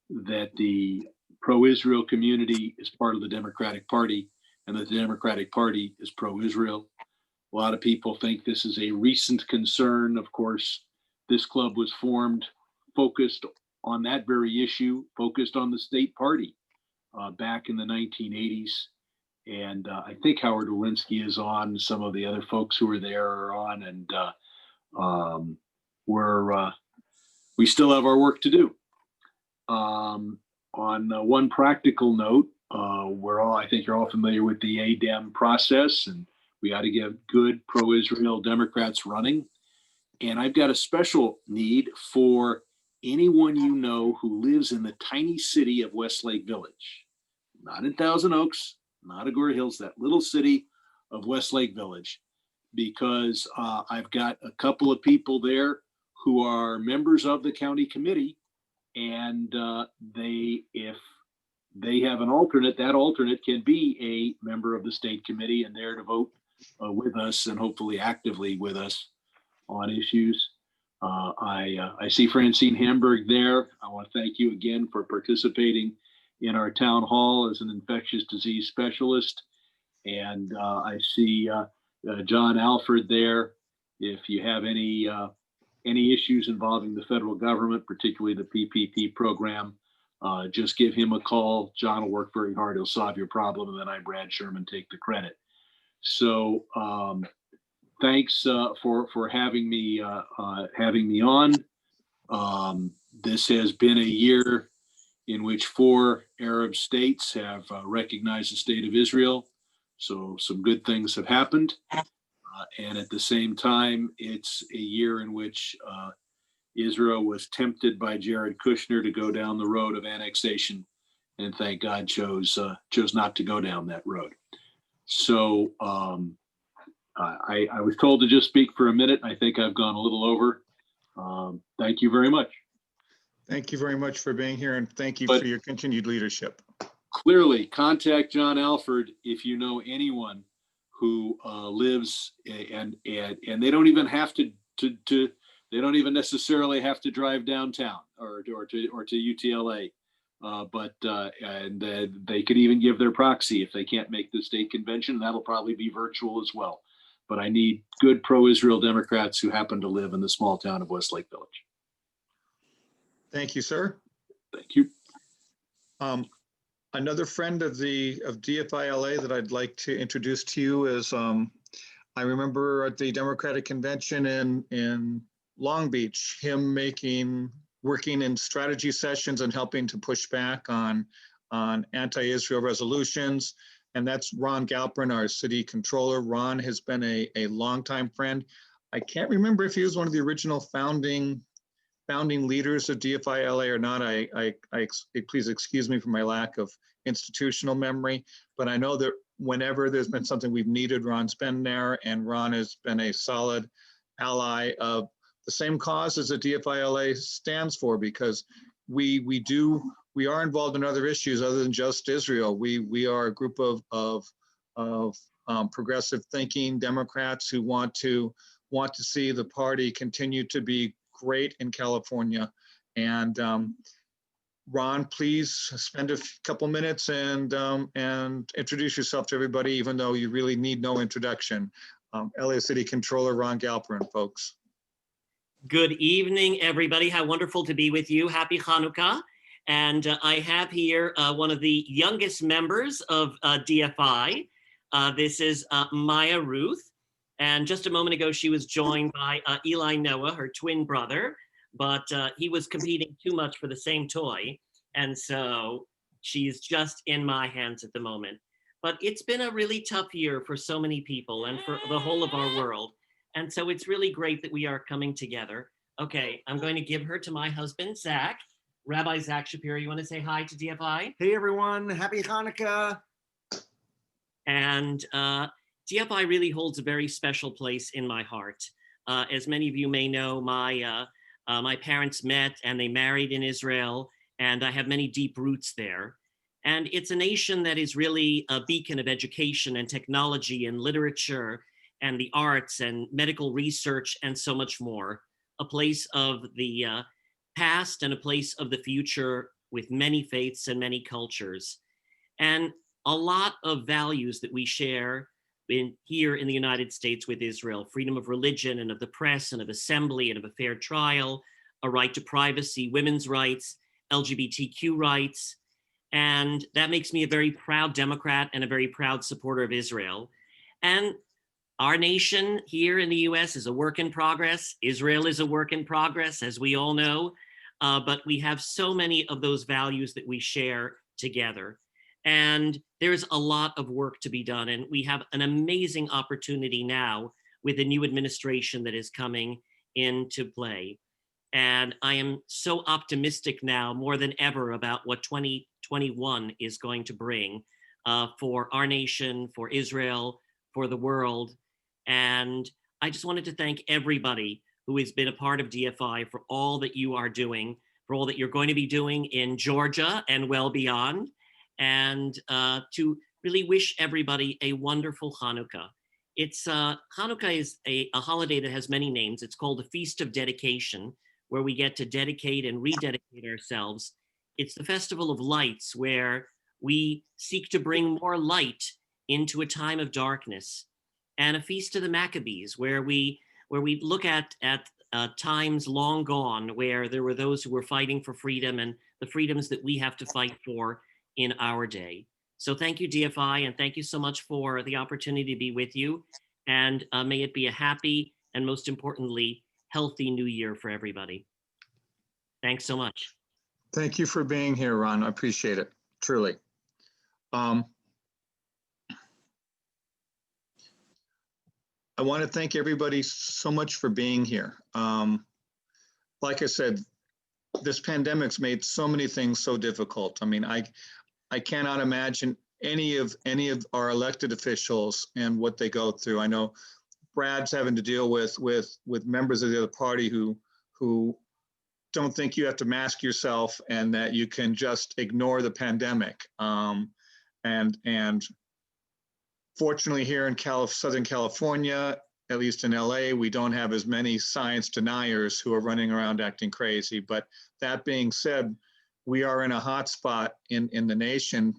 that the pro-Israel community is part of the Democratic Party and that the Democratic Party is pro-Israel. A lot of people think this is a recent concern. Of course, this club was formed focused on that very issue, focused on the state party back in the 1980s. And I think Howard Walensky is on. Some of the other folks who were there are on, and we still have our work to do. On one practical note, I think you're all familiar with the ADEM process, and we got to get good pro-Israel Democrats running. And I've got a special need for anyone you know who lives in the tiny city of Westlake Village, not in Thousand Oaks, not Agoura Hills, that little city of Westlake Village, because I've got a couple of people there who are members of the county committee, and if they have an alternate, that alternate can be a member of the state committee and there to vote with us and hopefully actively with us on issues. I see Francine Hamburg there. I want to thank you again for participating in our town hall as an infectious disease specialist. And I see John Alford there. If you have any issues involving the federal government, particularly the PPP program, just give him a call. John will work very hard. He'll solve your problem. And then I, Brad Sherman, take the credit. So thanks for having me on. This has been a year in which 4 Arab states have recognized the state of Israel. So some good things have happened. And at the same time, it's a year in which Israel was tempted by Jared Kushner to go down the road of annexation, and thank God chose not to go down that road. So I was told to just speak for a minute. I think I've gone a little over. Thank you very much. Thank you very much for being here, and thank you for your continued leadership. Clearly, contact John Alford if you know anyone who lives and they don't even have to they don't even necessarily have to drive downtown or to UTLA, but they could even give their proxy if they can't make the state convention. That'll probably be virtual as well. But I need good pro-Israel Democrats who happen to live in the small town of Westlake Village. Thank you, sir. Thank you. Another friend of DFI LA that I'd like to introduce to you is I remember at the Democratic Convention in Long Beach, him working in strategy sessions and helping to push back on anti-Israel resolutions. And that's Ron Galperin, our city controller. Ron has been a longtime friend. I can't remember if he was one of the original founding leaders of DFI LA or not. Please excuse me for my lack of institutional memory, but I know that whenever there's been something we've needed, Ron's been there, and Ron has been a solid ally of the same causes that DFI LA stands for, because we are involved in other issues other than just Israel. We are a group of progressive thinking Democrats who want to see the party continue to be great in California. And Ron, please spend a couple minutes and introduce yourself to everybody, even though you really need no introduction. LA City Controller Ron Galperin, folks. Good evening, everybody. How wonderful to be with you. Happy Chanukah. And I have here one of the youngest members of DFI. This is Maya Ruth. And just a moment ago, she was joined by Eli Noah, her twin brother, but he was competing too much for the same toy. And so she's just in my hands at the moment. But it's been a really tough year for so many people and for the whole of our world. And so it's really great that we are coming together. Okay, I'm going to give her to my husband, Zach. Rabbi Zach Shapiro, you want to say hi to DFI? Hey, everyone. Happy Hanukkah. And DFI really holds a very special place in my heart. As many of you may know, my parents met and they married in Israel, and I have many deep roots there. And it's a nation that is really a beacon of education and technology and literature and the arts and medical research and so much more. A place of the past and a place of the future with many faiths and many cultures. And a lot of values that we share here in the United States with Israel: freedom of religion and of the press and of assembly and of a fair trial, a right to privacy, women's rights, LGBTQ rights. And that makes me a very proud Democrat and a very proud supporter of Israel. And our nation here in the US is a work in progress. Israel is a work in progress, as we all know. But we have so many of those values that we share together. And there's a lot of work to be done. And we have an amazing opportunity now with the new administration that is coming into play. And I am so optimistic now more than ever about what 2021 is going to bring for our nation, for Israel, for the world. And I just wanted to thank everybody who has been a part of DFI for all that you are doing, for all that you're going to be doing in Georgia and well beyond, and to really wish everybody a wonderful Hanukkah. Hanukkah is a holiday that has many names. It's called the Feast of Dedication, where we get to dedicate and rededicate ourselves. It's the festival of lights, where we seek to bring more light into a time of darkness, and a feast of the Maccabees, where we look at times long gone, where there were those who were fighting for freedom and the freedoms that we have to fight for in our day. So thank you, DFI, and thank you so much for the opportunity to be with you. And may it be a happy and, most importantly, healthy new year for everybody. Thanks so much. Thank you for being here, Ron. I appreciate it, truly. I want to thank everybody so much for being here. Like I said, this pandemic's made so many things so difficult. I mean, I cannot imagine any of our elected officials and what they go through. I know Brad's having to deal with members of the other party who don't think you have to mask yourself and that you can just ignore the pandemic. And fortunately, here in Southern California, at least in LA, we don't have as many science deniers who are running around acting crazy. But that being said, we are in a hot spot in the nation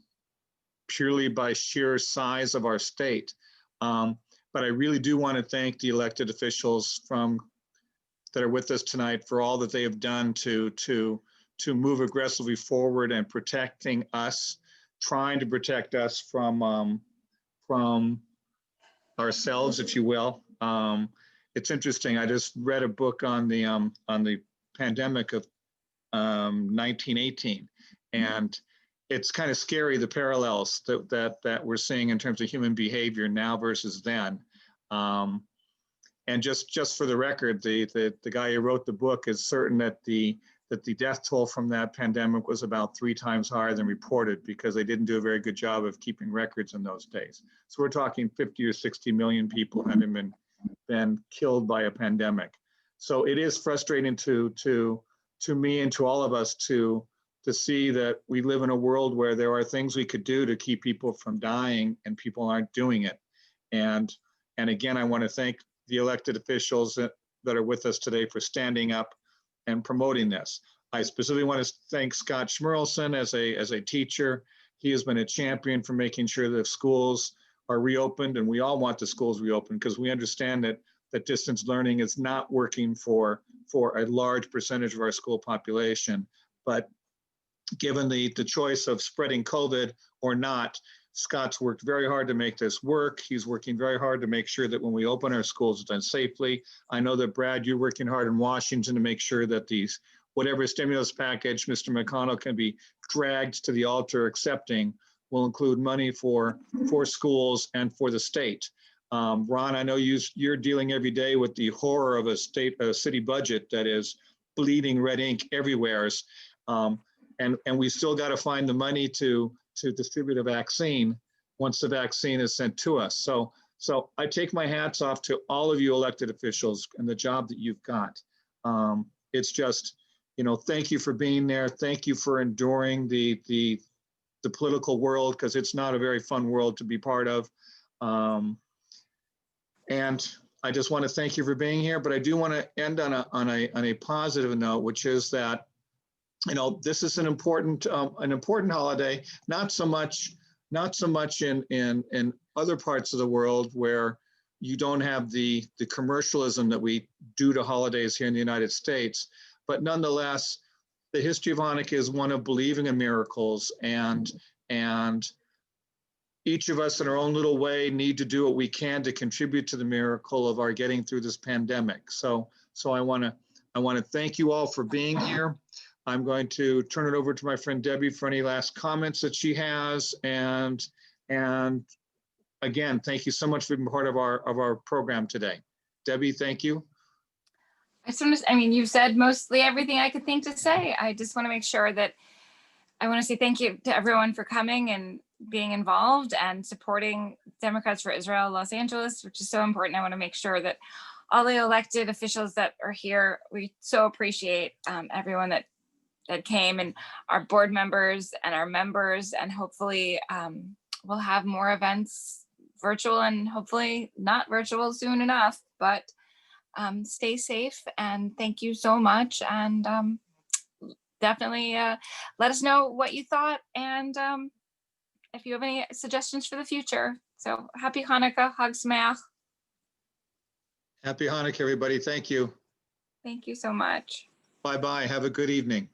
purely by sheer size of our state. But I really do want to thank the elected officials that are with us tonight for all that they have done to move aggressively forward and protecting us, trying to protect us from ourselves, if you will. It's interesting. I just read a book on the pandemic of 1918, and it's kind of scary, the parallels that we're seeing in terms of human behavior now versus then. And just for the record, the guy who wrote the book is certain that the death toll from that pandemic was about 3 times higher than reported, because they didn't do a very good job of keeping records in those days. So we're talking 50 or 60 million people having been killed by a pandemic. So it is frustrating to me and to all of us to see that we live in a world where there are things we could do to keep people from dying and people aren't doing it. And again, I want to thank the elected officials that are with us today for standing up and promoting this. I specifically want to thank Scott Schmerlson as a teacher. He has been a champion for making sure that schools are reopened, and we all want the schools reopened because we understand that distance learning is not working for a large percentage of our school population. But given the choice of spreading COVID or not, Scott's worked very hard to make this work. He's working very hard to make sure that when we open our schools, it's done safely. I know that, Brad, you're working hard in Washington to make sure that whatever stimulus package Mr. McConnell can be dragged to the altar accepting will include money for schools and for the state. Ron, I know you're dealing every day with the horror of a city budget that is bleeding red ink everywhere. And we still got to find the money to distribute a vaccine once the vaccine is sent to us. So I take my hats off to all of you elected officials and the job that you've got. It's just, thank you for being there. Thank you for enduring the the political world, because it's not a very fun world to be part of. And I just want to thank you for being here, but I do want to end on a positive note, which is that, you know, this is an important holiday, not so much in other parts of the world where you don't have the commercialism that we do to holidays here in the United States, but nonetheless, the history of Hanukkah is one of believing in miracles, and each of us in our own little way need to do what we can to contribute to the miracle of our getting through this pandemic. So I want to thank you all for being here. I'm going to turn it over to my friend Debbie for any last comments that she has. And again, thank you so much for being part of our program today. Debbie, thank you. I mean, you've said mostly everything I could think to say. I just want to make sure that I want to say thank you to everyone for coming and being involved and supporting Democrats for Israel Los Angeles, which is so important. I want to make sure that all the elected officials that are here, we so appreciate everyone that came, and our board members and our members, and hopefully we'll have more events virtual and hopefully not virtual soon enough, but stay safe and thank you so much. And definitely let us know what you thought, and if you have any suggestions for the future. So happy Hanukkah, Hag Sameach. Happy Hanukkah, everybody. Thank you. Thank you so much. Bye-bye. Have a good evening.